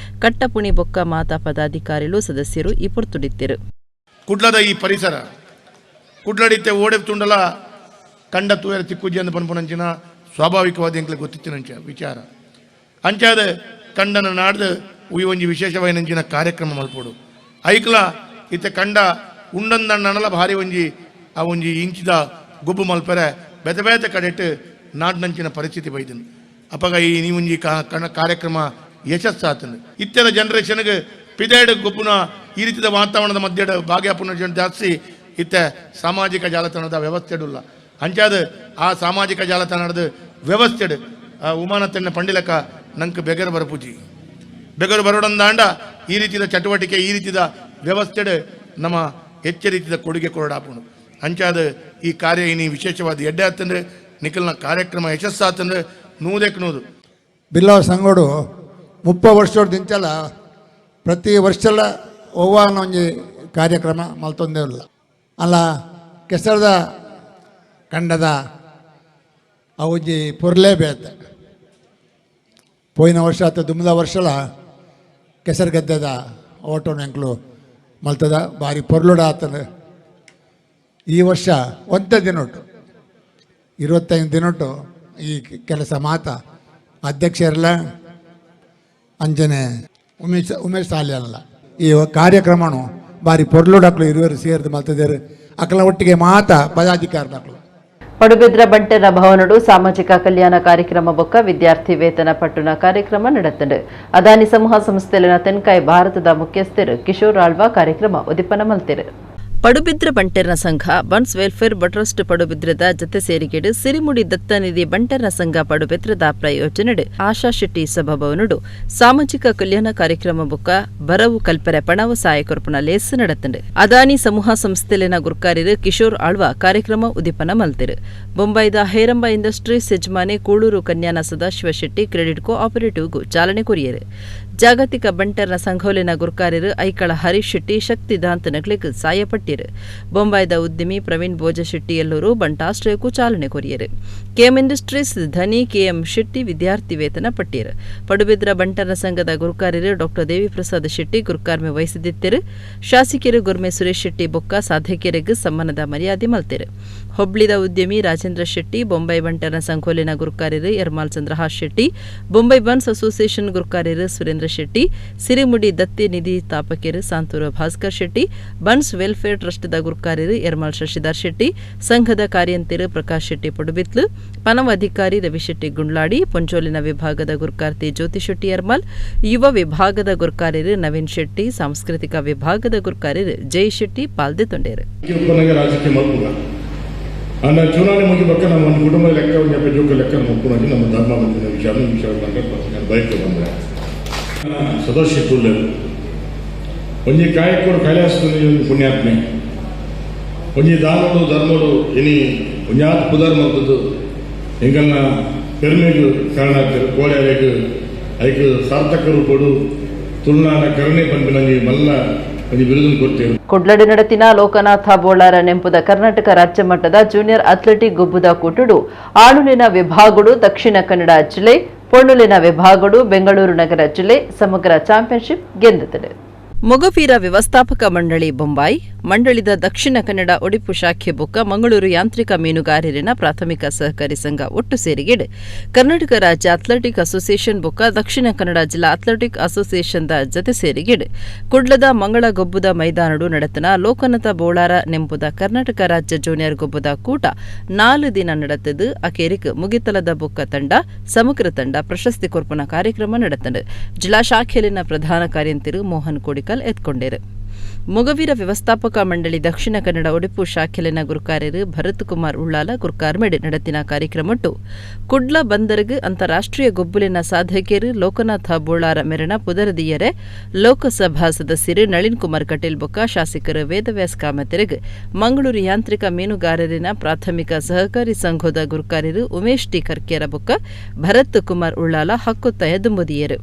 ಕಟ್ಟಪುಣಿ ಬೊಕ್ಕ ಮಾತಾ ಪದಾಧಿಕಾರಿಗಳು ಸದಸ್ಯರು ಈ ಪೊರ್ತುಡಿತ್ತಿರು. ಕುಡ್ಲದ ಈ ಪರಿಸರ ಕುಡ್ಲಡಿತ್ತೆ ಓಡೆ ತುಂಡಲ ಕಂಡ ತೂಯರ ತಿಕ್ಕುಜ್ಜಿ ಅಂದು ಪನ್ಪುನಂಚಿನ ಸ್ವಾಭಾವಿಕವಾದ ಎಂಕ್ಲೆ ಗೊತ್ತಿತ್ತಿನಂಚ ವಿಚಾರ ಅಂಚಾದ ಕಂಡನ ನಾಡ್ದು ಉಯಿ ಒಂಜಿ ವಿಶೇಷವಾಯಿನಂಚಿನ ಕಾರ್ಯಕ್ರಮ ಮಲ್ಪೋಡು ಐಕ್ಲ ಇತ್ತೆ ಕಂಡ ಉಂಡಂದಣ್ಣನಲ ಭಾರಿ ಒಂಜಿ ಆ ಒಂಜಿ ಇಂಚಿದ ಗೊಬ್ಬು ಮಲ್ಪರೆ ಬೇತೆ ಬೇತೆ ಕಡೆಟ್ಟು ನಾಡ್ನಂಚಿನ ಪರಿಸ್ಥಿತಿ ಬೈದನು ಅಪಗ ಈ ನೀವೊಂಜಿ ಕಾರ್ಯಕ್ರಮ ಯಶಸ್ಸಾತನು ಇತ್ತೆದ ಜನರೇಷನ್ಗೆ ಪಿದೇಡ್ ಗೊಬ್ಬುನ ಈ ರೀತಿಯ ವಾತಾವರಣದ ಮಧ್ಯೆ ಭಾಗ್ಯಾಪುನ ಜಾಸ್ತಿ ಇತ್ತೆ ಸಾಮಾಜಿಕ ಜಾಲತಾಣದ ವ್ಯವಸ್ಥೆಡುಲ್ಲ ಅಂಚಾದ ಆ ಸಾಮಾಜಿಕ ಜಾಲತಾಣದ ವ್ಯವಸ್ಥೆಡು ಉಮಾನತನ್ನ ಪಂಡಿಲಕ ನಂಗೆ ಬೆಗರು ಬರಪೂಜಿ ಬೆಗರು ಬರೋಡಂದಾಂಡ ಈ ರೀತಿಯ ಚಟುವಟಿಕೆ ಈ ರೀತಿಯ ವ್ಯವಸ್ಥೆಡು ನಮ್ಮ ಹೆಚ್ಚು ರೀತಿಯ ಕೊಡುಗೆ ಕೊರಡಾಪುಣು ಅಂಚಾದ ಈ ಕಾರ್ಯ ಇನಿ ವಿಶೇಷವಾದ ಎಡ್ಡೆ ಆತಂದ್ರೆ ನಿಖಲ್ನ ಕಾರ್ಯಕ್ರಮ ಯಶಸ್ಸಾತಂದ್ರೆ ನೂದಕ್ಕೆ ನೂದು ಬಿಲ್ಲವ ಸಂಗೋಡು 30 ವರ್ಷದಿಂಚಲ ಪ್ರತಿ ವರ್ಷಲ ಒವ್ವಾನ ಒಂಜಿ ಕಾರ್ಯಕ್ರಮ ಮಲ್ತೊಂದೇವಲ್ಲ ಅಲ್ಲ ಕೆಸರದ ಕಂಡದ ಅವಜ್ಜಿ ಪೊರ್ಲೇ ಬೇತ ಪೋಯಿನ ವರ್ಷ ಅಥವಾ ದುಮ್ದ ವರ್ಷಲ ಕೆಸರು ಗದ್ದೆದ ಓಟೋನ ಎಂಕ್ಲು ಮಲ್ತದ ಭಾರಿ ಪೊರ್ಲುಡ ಆತನ ಈ ವರ್ಷ ಒಂದೇ ದಿನೊಟ್ಟು 25 ದಿನೊಟ್ಟು ಈ ಕೆಲಸ ಮಾತ ಅಧ್ಯಕ್ಷರಲ್ಲ ಅಂಜನೆ ಉಮೇಶ್ ಸಾಲಿ ಅಲ್ಲ ಈ ಕಾರ್ಯಕ್ರಮನು ಭಾರಿ ಪೊರ್ಲುಡಾಕ್ಲು ಇರುವರು ಸೇರಿದು ಮಲ್ತದೇರು ಅಕಲ ಒಟ್ಟಿಗೆ ಮಾತ ಪದಾಧಿಕಾರದಾಕ್ಲು ಪಡುಬಿದ್ರ ಬಂಟೆನ ಭವನಡು ಸಾಮಾಜಿಕ ಕಲ್ಯಾಣ ಕಾರ್ಯಕ್ರಮ ಬೊಕ್ಕ ವಿದ್ಯಾರ್ಥಿ ವೇತನ ಪಟ್ಟುನ ಕಾರ್ಯಕ್ರಮ ನಡೆತಂಡು ಅದಾನಿ ಸಮೂಹ ಸಂಸ್ಥೆಲಿನ ತೆನ್ಕಾಯಿ ಭಾರತದ ಮುಖ್ಯಸ್ಥರು ಕಿಶೋರ್ ಆಳ್ವ ಕಾರ್ಯಕ್ರಮ ಉದಿಪನ ಮಲ್ತಿರು. ಪಡುಬಿದ್ರ ಬಂಟೆರ್ನ ಸಂಘ ಬನ್ಸ್ ವೆಲ್ಫೇರ್ ಬಟ್ರಸ್ಟ್ ಪಡುಬಿದ್ರದ ಜತೆ ಸೇರಿಕೆಡು ಸಿರಿಮುಡಿ ದತ್ತ ನಿಧಿ ಬಂಟೆರ್ನ ಸಂಘ ಪಡುಬಿದ್ರದ ಪ್ರಯೋಜನೆಡು ಆಶಾ ಶೆಟ್ಟಿ ಸಭಾಭವನಡು ಸಾಮಾಜಿಕ ಕಲ್ಯಾಣ ಕಾರ್ಯಕ್ರಮ ಬೊಕ್ಕ ಬರವು ಕಲ್ಪರೆ ಪಣವು ಸಹಾಯಕೊರ್ಪುನ ಲೇಸು ನಡೆತಂಡು ಅದಾನಿ ಸಮೂಹ ಸಂಸ್ಥೆಲಿನ ಗುರ್ಕಾರ್ಯರು ಕಿಶೋರ್ ಆಳ್ವ ಕಾರ್ಯಕ್ರಮ ಉದಿಪನ ಮಲ್ತಿರು. ಬೊಂಬೈದ ಹೇರಂಬ ಇಂಡಸ್ಟ್ರೀಸ್ ಯಜಮಾನಿ ಕೂಳೂರು ಕನ್ಯಾನ ಸದಾಶಿವ ಶೆಟ್ಟಿ ಕ್ರೆಡಿಟ್ ಕೋಆಪರೇಟಿವ್ಗೂ ಚಾಲನೆ ಕೊರಿಯರು. ಜಾಗತಿಕ ಬಂಟರ್ನ ಸಂಘೋಲಿನ ಗುರ್ಕಾರರು ಐಕಳ ಹರೀಶ್ ಶೆಟ್ಟಿ ಶಕ್ತಿದಾಂತನಗಳಿಗೆ ಸಾಯಪಟ್ಟಿರು. ಬೊಂಬಾಯ್ದ ಉದ್ಯಮಿ ಪ್ರವೀಣ್ ಬೋಜಶೆಟ್ಟಿ ಎಲ್ಲರೂ ಬಂಟಾಶ್ರಯಕ್ಕೂ ಚಾಲನೆ ಕೊರಿಯರು. ಕೆಎಂ ಇಂಡಸ್ಟ್ರೀಸ್ ಧನಿ ಕೆಎಂ ಶೆಟ್ಟಿ ವಿದ್ಯಾರ್ಥಿ ವೇತನ ಪಟ್ಟಿರು. ಪಡುಬಿದ್ರ ಬಂಟರ್ನ ಸಂಘದ ಗುರ್ಕಾರರು ಡಾಕ್ಟರ್ ದೇವಿಪ್ರಸಾದ್ ಶೆಟ್ಟಿ ಗುರ್ಕಾರ್ಮೆ ವಹಿಸಿದ್ದಿತ್ತರು. ಶಾಸಕಿಯರು ಗುರ್ಮೆ ಸುರೇಶ್ ಶೆಟ್ಟಿ ಬೊಕ್ಕ ಸಾಧಕಿಯರಿಗೆ ಸಮ್ಮಾನದ ಮರ್ಯಾದೆ ಮಲ್ತಿರು. ಹುಬ್ಳಿದ ಉದ್ಯಮಿ ರಾಜೇಂದ್ರ ಶೆಟ್ಟಿ ಬೊಂಬೈ ಬಂಟರ್ನ ಸಂಘೋಲಿನ ಗುರ್ಕಾರರು ಯರ್ಮಾಲ್ ಚಂದ್ರಹಾಸ್ ಶೆಟ್ಟಿ, ಬೊಂಬೈ ಬನ್ಸ್ ಅಸೋಸಿಯೇಷನ್ ಗುರ್ಕಾರರು ಸುರೇಂದ್ರ ಶೆಟ್ಟಿ, ಸಿರಿಮುಡಿ ದತ್ತಿ ನಿಧಿ ಸ್ಥಾಪಕರು ಸಾಂತೂರು ಭಾಸ್ಕರ್ ಶೆಟ್ಟಿ, ಬನ್ಸ್ ವೆಲ್ಫೇರ್ ಟ್ರಸ್ಟ್ದ ಗುರ್ಕಾರರು ಯರ್ಮಾಲ್ ಶಶಿಧರ್ ಶೆಟ್ಟಿ, ಸಂಘದ ಕಾರ್ಯಂತಿರು ಪ್ರಕಾಶ್ ಶೆಟ್ಟಿ ಪಡುಬಿತ್ಲು, ಪನವ ಅಧಿಕಾರಿ ರವಿಶೆಟ್ಟಿ ಗುಂಡ್ಲಾಡಿ, ಪೊಂಚೋಲಿನ ವಿಭಾಗದ ಗುರ್ಕಾರ್ತಿ ಜ್ಯೋತಿ ಶೆಟ್ಟಿ ಯರ್ಮಾಲ್, ಯುವ ವಿಭಾಗದ ಗುರ್ಕಾರರು ನವೀನ್ ಶೆಟ್ಟಿ, ಸಾಂಸ್ಕೃತಿಕ ವಿಭಾಗದ ಗುರ್ಕಾರರು ಜೈ ಶೆಟ್ಟಿ ಪಾಲ್ದೆ ತೊಂಡೇರು. ಅನ್ನ ಚುನಾವಣೆ ಮುಗಿಬೇಕಾದ್ರೆ ನಮ್ಮ ಒಂದು ಕುಟುಂಬದ ಲೆಕ್ಕ ಒಂದು ಜೋಗ ಲೆಕ್ಕ ಮುಕ್ಕೊಂಡು ನಮ್ಮ ಧರ್ಮ ಬಂದಿನ ವಿಷಯ ನಾನು ಬಯಕೆ ಬಂದೆ ಸದಸ್ಯ ತುಲ್ಯರು ಒಂಜಿ ಕಾಯಕೋಡು ಕೈಲಾಸದಲ್ಲಿ ಒಂದು ಪುಣ್ಯಾತ್ಮೆ ಒಂಜಿ ದಾನೋಡು ಧರ್ಮೋಡು ಇನಿ ಒಂಜಾತ್ ಪುದರ್ ಮದ್ದು ಎಂಗಲ್ನ ಪೆರುಮೆಗೂ ಕಾರಣ ಆಗ್ತಾರೆ ಕೋಳೆಗೆ ಅದಕ್ಕೆ ಸಾರ್ಥಕರು ಕೊಡು ತುಳುನಾಡ ಕರುಣೆ ಪಂಪಿನಲ್ಲಿ ಮಲ್ಲ ಕುಡ್ಲಡಿ ನಡತಿನ ಲೋಕನಾಥ ಬೋಳಾರ ನೆಂಪುದ ಕರ್ನಾಟಕ ರಾಜ್ಯ ಮಟ್ಟದ ಜೂನಿಯರ್ ಅಥ್ಲೆಟಿಕ್ ಗುಬ್ಬುದ ಕೂಟುಡು ಆಳುಲಿನ ವಿಭಾಗಡು ದಕ್ಷಿಣ ಕನ್ನಡ ಜಿಲ್ಲೆ ಪೊಣ್ಣುಲಿನ ವಿಭಾಗಡು ಬೆಂಗಳೂರು ನಗರ ಜಿಲ್ಲೆ ಸಮಗ್ರ ಚಾಂಪಿಯನ್ಶಿಪ್ ಗೆದ್ದಿದೆ. ಮೊಗವೀರ ವ್ಯವಸ್ಥಾಪಕ ಮಂಡಳಿ ಬೊಂಬಾಯಿ ಮಂಡಳಿದ ದಕ್ಷಿಣ ಕನ್ನಡ ಒಡಿಪು ಶಾಖೆ ಬೊಕ್ಕ ಮಂಗಳೂರು ಯಾಂತ್ರಿಕ ಮೀನುಗಾರರಿನ ಪ್ರಾಥಮಿಕ ಸಹಕಾರಿ ಸಂಘ ಒಟ್ಟು ಸೇರಿಗೆಡೆ ಕರ್ನಾಟಕ ರಾಜ್ಯ ಅಥ್ಲೆಟಿಕ್ ಅಸೋಸಿಯೇಷನ್ ಬೊಕ್ಕ ದಕ್ಷಿಣ ಕನ್ನಡ ಜಿಲ್ಲಾ ಅಥ್ಲೆಟಿಕ್ ಅಸೋಸಿಯೇಷನ್ದ ಜತೆ ಸೇರಿಗೆಡೆ ಕುಡ್ಲದ ಮಂಗಳ ಗೊಬ್ಬುದ ಮೈದಾನಡು ನಡತನ ಲೋಕನಾಥ ಬೋಳಾರ ನೆಂಬುದ ಕರ್ನಾಟಕ ರಾಜ್ಯ ಜೂನಿಯರ್ ಗೊಬ್ಬುದ ಕೂಟ 4 ದಿನ ನಡೆತದು. ಅಕೇರಿಕ್ ಮುಗಿತಲದ ಬೊಕ್ಕ ತಂಡ ಸಮಗ್ರ ತಂಡ ಪ್ರಶಸ್ತಿ ಕೊರ್ಪುನ ಕಾರ್ಯಕ್ರಮ ನಡೆತಂಡು. ಜಿಲ್ಲಾ ಶಾಖೆಯಲ್ಲಿನ ಪ್ರಧಾನ ಕಾರ್ಯಂತಿರು ಮೋಹನ್ ಕೋಡಿಕಲ್ ಎತ್ಕೊಂಡೇರು. ಮೊಗವೀರ ವ್ಯವಸ್ಥಾಪಕ ಮಂಡಳಿ ದಕ್ಷಿಣ ಕನ್ನಡ ಒಡಿಪು ಶಾಖೆಲಿನ ಗುರ್ಕಾರರು ಭರತ್ ಕುಮಾರ್ ಉಳ್ಳಾಲ ಗುರ್ಕಾರ್ಮೆಡ್ ನಡತಿನ ಕಾರ್ಯಕ್ರಮಟ್ಟು ಕುಡ್ಲ ಬಂದರ್ಗ್ ಅಂತಾರಾಷ್ಟ್ರೀಯ ಗೊಬ್ಬುಲಿನ ಸಾಧಕಿಯರು ಲೋಕನಾಥ ಬೋಳಾರ ಮೆರಣ ಪುದರದಿಯರೆ ಲೋಕಸಭಾ ಸದಸ್ಯರು ನಳಿನ್ ಕುಮಾರ್ ಕಟೀಲ್ ಬೊಕ್ಕ ಶಾಸಕರು ವೇದವ್ಯಾಸ್ ಕಾಮತೆರಗ್ ಮಂಗಳೂರು ಯಾಂತ್ರಿಕ ಮೀನುಗಾರರಿನ ಪ್ರಾಥಮಿಕ ಸಹಕಾರಿ ಸಂಘದ ಗುರ್ಕಾರರು ಉಮೇಶ್ ಟಿ ಕರ್ಕಿಯರ ಬೊಕ್ಕ ಭರತ್ ಕುಮಾರ್ ಉಳ್ಳಾಲ ಹಕ್ಕೊತ್ತಾಯ ದುಂಬುದಿಯರು.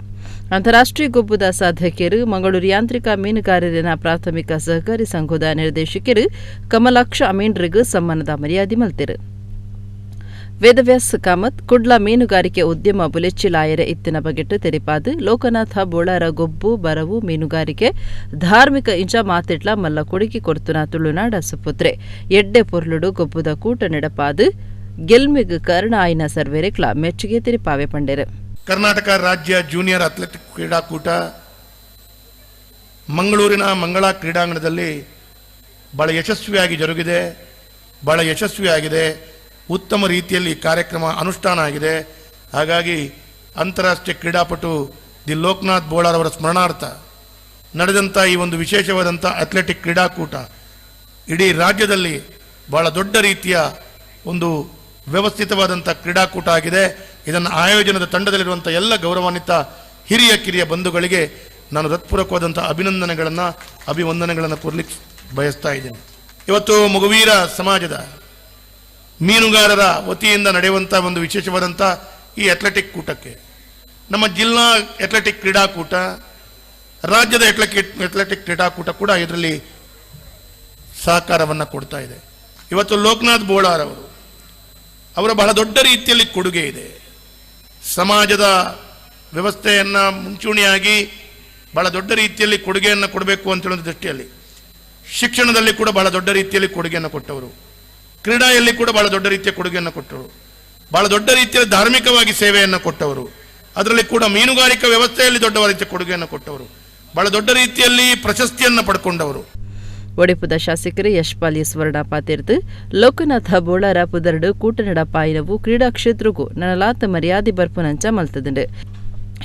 ಅಂತಾರಾಷ್ಟ್ರೀಯ ಗೊಬ್ಬುದ ಸಾಧಕಿಯರು ಮಂಗಳೂರು ಯಾಂತ್ರಿಕ ಮೀನುಗಾರರಿನ ಪ್ರಾಥಮಿಕ ಸಹಕಾರಿ ಸಂಘದ ನಿರ್ದೇಶಕರು ಕಮಲಾಕ್ಷ ಅಮೀನ್ರಿಗೂ ಸಮ್ಮಾನದ ಮರ್ಯಾದೆ ಮಲ್ತಿರು. ವೇದವ್ಯಾಸ್ ಕಾಮತ್ ಕುಡ್ಲ ಮೀನುಗಾರಿಕೆ ಉದ್ಯಮ ಬುಲೆಚ್ಚಿಲಾಯರೆ ಇತ್ತಿನ ಬಗೆಟ್ಟು ತೆರಿಪಾದು ಲೋಕನಾಥ ಬೋಳಾರ ಗೊಬ್ಬು ಬರವು ಮೀನುಗಾರಿಕೆ ಧಾರ್ಮಿಕ ಇಂಚ ಮಾತಿಟ್ಲ ಮಲ್ಲ ಕೊಡುಗೆ ಕೊಡ್ತುನ ತುಳುನಾಡ ಸುಪುತ್ರೆ ಎಡ್ಡೆ ಪೊರ್ಲುಡು ಗೊಬ್ಬುದ ಕೂಟ ನೆಡಪಾದು ಗೆಲ್ಮಿಗ್ ಕರ್ಣ ಆಯ್ನ ಸರ್ವೇರೆಕ್ಲ ಮೆಚ್ಚುಗೆ ತೆರಿಪಾವೆ ಪಂಡೆರು. ಕರ್ನಾಟಕ ರಾಜ್ಯ ಜೂನಿಯರ್ ಅಥ್ಲೆಟಿಕ್ ಕ್ರೀಡಾಕೂಟ ಮಂಗಳೂರಿನ ಮಂಗಳ ಕ್ರೀಡಾಂಗಣದಲ್ಲಿ ಬಹಳ ಯಶಸ್ವಿಯಾಗಿ ಜರುಗಿದೆ. ಬಹಳ ಯಶಸ್ವಿಯಾಗಿದೆ. ಉತ್ತಮ ರೀತಿಯಲ್ಲಿ ಕಾರ್ಯಕ್ರಮ ಅನುಷ್ಠಾನ ಆಗಿದೆ. ಹಾಗಾಗಿ ಅಂತಾರಾಷ್ಟ್ರೀಯ ಕ್ರೀಡಾಪಟು ದಿ ಲೋಕನಾಥ್ ಬೋಳಾರ್ ಅವರ ಸ್ಮರಣಾರ್ಥ ನಡೆದಂಥ ಈ ಒಂದು ವಿಶೇಷವಾದಂಥ ಅಥ್ಲೆಟಿಕ್ ಕ್ರೀಡಾಕೂಟ ಇಡೀ ರಾಜ್ಯದಲ್ಲಿ ಬಹಳ ದೊಡ್ಡ ರೀತಿಯ ಒಂದು ವ್ಯವಸ್ಥಿತವಾದಂಥ ಕ್ರೀಡಾಕೂಟ ಆಗಿದೆ. ಇದನ್ನು ಆಯೋಜನದ ತಂಡದಲ್ಲಿರುವಂಥ ಎಲ್ಲ ಗೌರವಾನ್ವಿತ ಹಿರಿಯ ಕಿರಿಯ ಬಂಧುಗಳಿಗೆ ನಾನು ಹೃತ್ಪೂರ್ವಕವಾದಂಥ ಅಭಿವಂದನೆಗಳನ್ನು ಕೊಡ್ಲಿಕ್ಕೆ ಬಯಸ್ತಾ ಇದ್ದೇನೆ. ಇವತ್ತು ಮೊಗವೀರ ಸಮಾಜದ ಮೀನುಗಾರರ ವತಿಯಿಂದ ನಡೆಯುವಂಥ ಒಂದು ವಿಶೇಷವಾದಂಥ ಈ ಅಥ್ಲೆಟಿಕ್ ಕೂಟಕ್ಕೆ ನಮ್ಮ ಜಿಲ್ಲಾ ಅಥ್ಲೆಟಿಕ್ ಕ್ರೀಡಾಕೂಟ, ರಾಜ್ಯದ ಅಥ್ಲೆಟಿಕ್ ಕ್ರೀಡಾಕೂಟ ಕೂಡ ಇದರಲ್ಲಿ ಸಹಕಾರವನ್ನು ಕೊಡ್ತಾ ಇದೆ. ಇವತ್ತು ಲೋಕನಾಥ್ ಬೋಳಾರ್ ಅವರ ಬಹಳ ದೊಡ್ಡ ರೀತಿಯಲ್ಲಿ ಕೊಡುಗೆ ಇದೆ. ಸಮಾಜದ ವ್ಯವಸ್ಥೆಯನ್ನು ಮುಂಚೂಣಿಯಾಗಿ ಬಹಳ ದೊಡ್ಡ ರೀತಿಯಲ್ಲಿ ಕೊಡುಗೆಯನ್ನು ಕೊಡಬೇಕು ಅಂತ ಹೇಳೋ ದೃಷ್ಟಿಯಲ್ಲಿ ಶಿಕ್ಷಣದಲ್ಲಿ ಕೂಡ ಬಹಳ ದೊಡ್ಡ ರೀತಿಯಲ್ಲಿ ಕೊಡುಗೆಯನ್ನು ಕೊಟ್ಟವರು, ಕ್ರೀಡೆಯಲ್ಲಿ ಕೂಡ ಬಹಳ ದೊಡ್ಡ ರೀತಿಯ ಕೊಡುಗೆಯನ್ನು ಕೊಟ್ಟವರು, ಬಹಳ ದೊಡ್ಡ ರೀತಿಯಲ್ಲಿ ಧಾರ್ಮಿಕವಾಗಿ ಸೇವೆಯನ್ನು ಕೊಟ್ಟವರು, ಅದರಲ್ಲಿ ಕೂಡ ಮೀನುಗಾರಿಕಾ ವ್ಯವಸ್ಥೆಯಲ್ಲಿ ದೊಡ್ಡ ರೀತಿಯ ಕೊಡುಗೆಯನ್ನು ಕೊಟ್ಟವರು, ಬಹಳ ದೊಡ್ಡ ರೀತಿಯಲ್ಲಿ ಪ್ರಶಸ್ತಿಯನ್ನು ಪಡ್ಕೊಂಡವರು. ಒಡಿಪುದ ಶಾಸಕರು ಯಶ್ಪಾಲ್ ಸ್ವರ್ಣ ಪಾತಿರ್ದು ಲೋಕನಾಥ ಬೋಳಾರ ಪುದರ್ಡು ಕೂಟನಡ ಪಾಯಿನವು ಕ್ರೀಡಾ ಕ್ಷೇತ್ರಗೂ ನನಲಾತ ಮರ್ಯಾದೆ ಬರ್ಪುನಂಚ ಮಲ್ತದುಂಡು.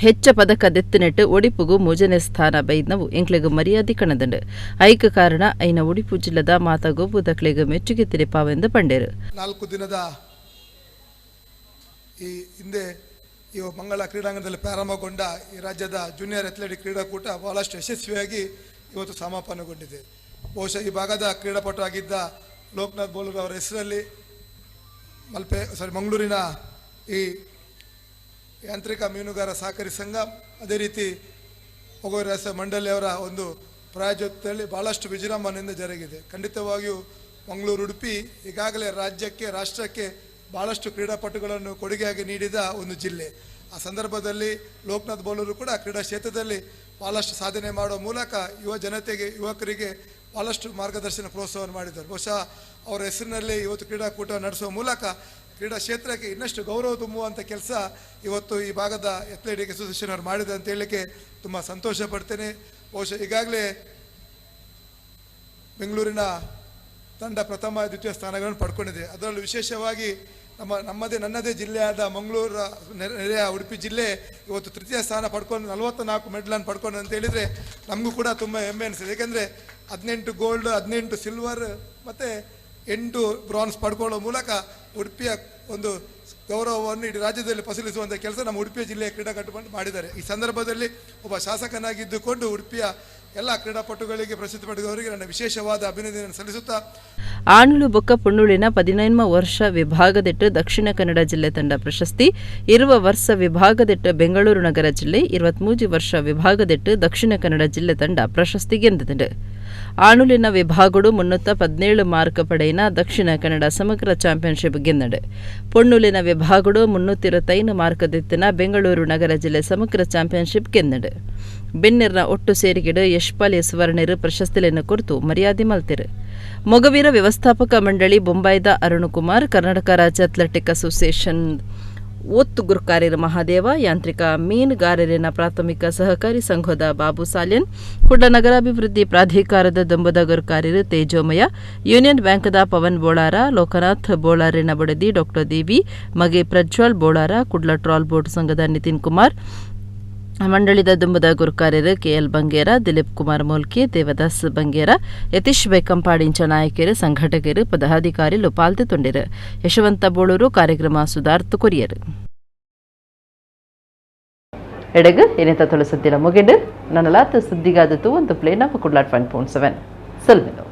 ಹೆಚ್ಚ ಪದಕ ದೆತ್ತನೆಟ್ಟು ಒಡಿಪುಗೂ ಮೂಜನೆ ಸ್ಥಾನ ಬೈದ್ನವು ಎಂಕ್ಲೆಗೂ ಮರ್ಯಾದೆ ಕಣದಂಡು. ಐಕ ಕಾರಣ ಐನ ಒಡಿಪು ಜಿಲ್ಲದ ಮಾತಾ ಗೊಬ್ಬುದಕ್ಲೆಗೂ ಮೆಚ್ಚುಗೆ ತೆರಿಪಾವೆಂದು ಪಂಡೇರು. 4 ದಿನದ ಈ ಹಿಂದೆ ಈ ಮಂಗಳ ಕ್ರೀಡಾಂಗಣದಲ್ಲಿ ಪ್ರಾರಂಭಗೊಂಡ ಈ ರಾಜ್ಯದ ಜೂನಿಯರ್ ಅಥ್ಲೆಟಿಕ್ ಕ್ರೀಡಾಕೂಟ ಬಹಳಷ್ಟು ಯಶಸ್ವಿಯಾಗಿ ಇವತ್ತು ಸಮಾಪನಗೊಂಡಿದೆ. ಬಹುಶಃ ಈ ಭಾಗದ ಕ್ರೀಡಾಪಟು ಆಗಿದ್ದ ಲೋಕನಾಥ್ ಬೋಳಾರ್ ಅವರ ಹೆಸರಲ್ಲಿ ಮಂಗಳೂರಿನ ಈ ಯಾಂತ್ರಿಕ ಮೀನುಗಾರ ಸಹಕಾರಿ ಸಂಘ, ಅದೇ ರೀತಿ ಮೊಗವೀರಸ ಮಂಡಳಿಯವರ ಒಂದು ಪ್ರಾಯೋಜಕತೆಯಲ್ಲಿ ಭಾಳಷ್ಟು ವಿಜೃಂಭಣೆಯಿಂದ ಜರುಗಿದೆ. ಖಂಡಿತವಾಗಿಯೂ ಮಂಗಳೂರು ಉಡುಪಿ ಈಗಾಗಲೇ ರಾಜ್ಯಕ್ಕೆ ರಾಷ್ಟ್ರಕ್ಕೆ ಭಾಳಷ್ಟು ಕ್ರೀಡಾಪಟುಗಳನ್ನು ಕೊಡುಗೆಯಾಗಿ ನೀಡಿದ ಒಂದು ಜಿಲ್ಲೆ. ಆ ಸಂದರ್ಭದಲ್ಲಿ ಲೋಕನಾಥ್ ಬೋಳೂರು ಕೂಡ ಕ್ರೀಡಾ ಕ್ಷೇತ್ರದಲ್ಲಿ ಭಾಳಷ್ಟು ಸಾಧನೆ ಮಾಡುವ ಮೂಲಕ ಯುವಕರಿಗೆ ಭಾಳಷ್ಟು ಮಾರ್ಗದರ್ಶನ ಪ್ರೋತ್ಸಾಹವನ್ನು ಮಾಡಿದ್ದಾರೆ. ಬಹುಶಃ ಅವರ ಹೆಸರಿನಲ್ಲಿ ಇವತ್ತು ಕ್ರೀಡಾಕೂಟ ನಡೆಸುವ ಮೂಲಕ ಕ್ರೀಡಾ ಕ್ಷೇತ್ರಕ್ಕೆ ಇನ್ನಷ್ಟು ಗೌರವ ತುಂಬುವಂಥ ಕೆಲಸ ಇವತ್ತು ಈ ಭಾಗದ ಅಥ್ಲೆಟಿಕ್ ಅಸೋಸಿಯೇಷನ್ ಅವರು ಮಾಡಿದೆ ಅಂತ ಹೇಳಲಿಕ್ಕೆ ತುಂಬ ಸಂತೋಷ ಪಡ್ತೇನೆ. ಬಹುಶಃ ಈಗಾಗಲೇ ಬೆಂಗಳೂರಿನ ತಂಡ ಪ್ರಥಮ ದ್ವಿತೀಯ ಸ್ಥಾನಗಳನ್ನು ಪಡ್ಕೊಂಡಿದೆ. ಅದರಲ್ಲೂ ವಿಶೇಷವಾಗಿ ನನ್ನದೇ ಜಿಲ್ಲೆಯಾದ ಮಂಗಳೂರು ನೆರೆಯ ಉಡುಪಿ ಜಿಲ್ಲೆ ಇವತ್ತು ತೃತೀಯ ಸ್ಥಾನ ಪಡ್ಕೊಂಡು 44 ಮೆಡಲನ್ನು ಪಡ್ಕೊಂಡು ಅಂತ ಹೇಳಿದರೆ ನಮಗೂ ಕೂಡ ತುಂಬ ಹೆಮ್ಮೆ ಅನಿಸಿದೆ. ಏಕೆಂದರೆ 18 ಗೋಲ್ಡ್, 18 ಸಿಲ್ವರ್ ಮತ್ತು 8 ಬ್ರಾನ್ಸ್ ಪಡ್ಕೊಳ್ಳೋ ಮೂಲಕ ಉಡುಪಿಯ ಒಂದು ಗೌರವವನ್ನು ಇಡೀ ರಾಜ್ಯದಲ್ಲಿ ಫಸಲಿಸುವಂಥ ಕೆಲಸ ನಮ್ಮ ಉಡುಪಿಯ ಜಿಲ್ಲೆಯ ಕ್ರೀಡಾಪಟುಗಳು ಮಾಡಿದ್ದಾರೆ. ಈ ಸಂದರ್ಭದಲ್ಲಿ ಒಬ್ಬ ಶಾಸಕನಾಗಿದ್ದುಕೊಂಡು ಉಡುಪಿಯ ಎಲ್ಲ ಕ್ರೀಡಾಪಟುಗಳಿಗೆ ಪ್ರಸಿದ್ಧಿ ಪಡೆದವರಿಗೆ ನನ್ನ ವಿಶೇಷವಾದ ಅಭಿನಂದನೆಯನ್ನು ಸಲ್ಲಿಸುತ್ತಾ ಆಣುಳು ಬೊಕ್ಕ ಪುಣ್ಣುಳಿನ 19ಮ ವರ್ಷ ವಿಭಾಗದೆಟ್ಟು ದಕ್ಷಿಣ ಕನ್ನಡ ಜಿಲ್ಲೆ ತಂಡ ಪ್ರಶಸ್ತಿ 20 ವರ್ಷ ವಿಭಾಗದೆಟ್ಟು ಬೆಂಗಳೂರು ನಗರ ಜಿಲ್ಲೆ 23 ವರ್ಷ ವಿಭಾಗದೆಟ್ಟು ದಕ್ಷಿಣ ಕನ್ನಡ ಜಿಲ್ಲೆ ತಂಡ ಪ್ರಶಸ್ತಿ ಗೆದ್ದಿದೆ. ಆಣುಲಿನ ವಿಭಾಗಡು 317 ಮಾರ್ಕ್ ಪಡೆಯಿನ ದಕ್ಷಿಣ ಕನ್ನಡ ಸಮಗ್ರ ಚಾಂಪಿಯನ್ಶಿಪ್ ಗೆನ್ನಡೆ. ಪೊಣ್ಣುಲಿನ ವಿಭಾಗಡು 325 ಮಾರ್ಕ್ ದೆತ್ತಿನ ಬೆಂಗಳೂರು ನಗರ ಜಿಲ್ಲೆ ಸಮಗ್ರ ಚಾಂಪಿಯನ್ಶಿಪ್ ಗೆನ್ನಡೆ. ಬೆನ್ನಿರ್ನ ಒಟ್ಟು ಸೇರಿಗೆಡು ಯಶ್ಪಾಲ್ ಯಸ್ವರ್ಣರು ಪ್ರಶಸ್ತಿಯನ್ನು ಕುರಿತು ಮರ್ಯಾದೆ ಮಲ್ತಿರು. ಮೊಗವೀರ ವ್ಯವಸ್ಥಾಪಕ ಮಂಡಳಿ ಬೊಂಬಾಯಿದ ಅರುಣಕುಮಾರ್, ಕರ್ನಾಟಕ ರಾಜ್ಯ ಅಥ್ಲೆಟಿಕ್ ಅಸೋಸಿಯೇಷನ್ ಒತ್ತು ಗುರುಕಾರ್ಯರ ಮಹಾದೇವ, ಯಾಂತ್ರಿಕ ಮೀನುಗಾರರಿನ ಪ್ರಾಥಮಿಕ ಸಹಕಾರಿ ಸಂಘದ ಬಾಬು ಸಾಲ್ಯನ್, ಕುಡ್ಲ ನಗರಾಭಿವೃದ್ಧಿ ಪ್ರಾಧಿಕಾರದ ದಂಬದ ಗುರುಕಾರ್ಯರು ತೇಜೋಮಯ, ಯೂನಿಯನ್ ಬ್ಯಾಂಕ್ದ ಪವನ್ ಬೋಳಾರ, ಲೋಕನಾಥ್ ಬೋಳಾರಿನ ಬಡದಿ ಡಾಕ್ಟರ್ ದೇವಿ, ಮಗೆ ಪ್ರಜ್ವಲ್ ಬೋಳಾರ, ಕುಡ್ಲ ಟ್ರಾಲ್ ಬೋಟ್ ಸಂಘದ ನಿತಿನ್ ಕುಮಾರ್, ಮಂಡಳಿದ ದುಂಬದ ಗುರುಕಾರ್ಯರು ಕೆಎಲ್ ಬಂಗೇರ, ದಿಲೀಪ್ ಕುಮಾರ್ ಮೋಲ್ಕೆ, ದೇವದಾಸ್ ಬಂಗೇರ, ಯತೀಶ್ ಬೈಕಂಪಾಡಿಂಚ ನಾಯಕರು, ಸಂಘಟಕರು, ಪದಾಧಿಕಾರಿಗಳು ಪಾಲ್ತೊಂಡಿರು. ಯಶವಂತ ಬೋಳೂರು ಕಾರ್ಯಕ್ರಮ ಸುಧಾರ್ಥ ಕೊರಿಯರು. ಎಡಗು ಏನೇತ ತುಳು ಸುದ್ದಿಲ ಮುಗಿಡು ನನ್ನಲಾತ ಸುದ್ದಿಗಾದತು ಒಂದು ಪ್ಲೇನ್ ಆಫ್ ಕುಡ್ಲಾಟ್ 1.7 ಸಲ್ಮೆನು.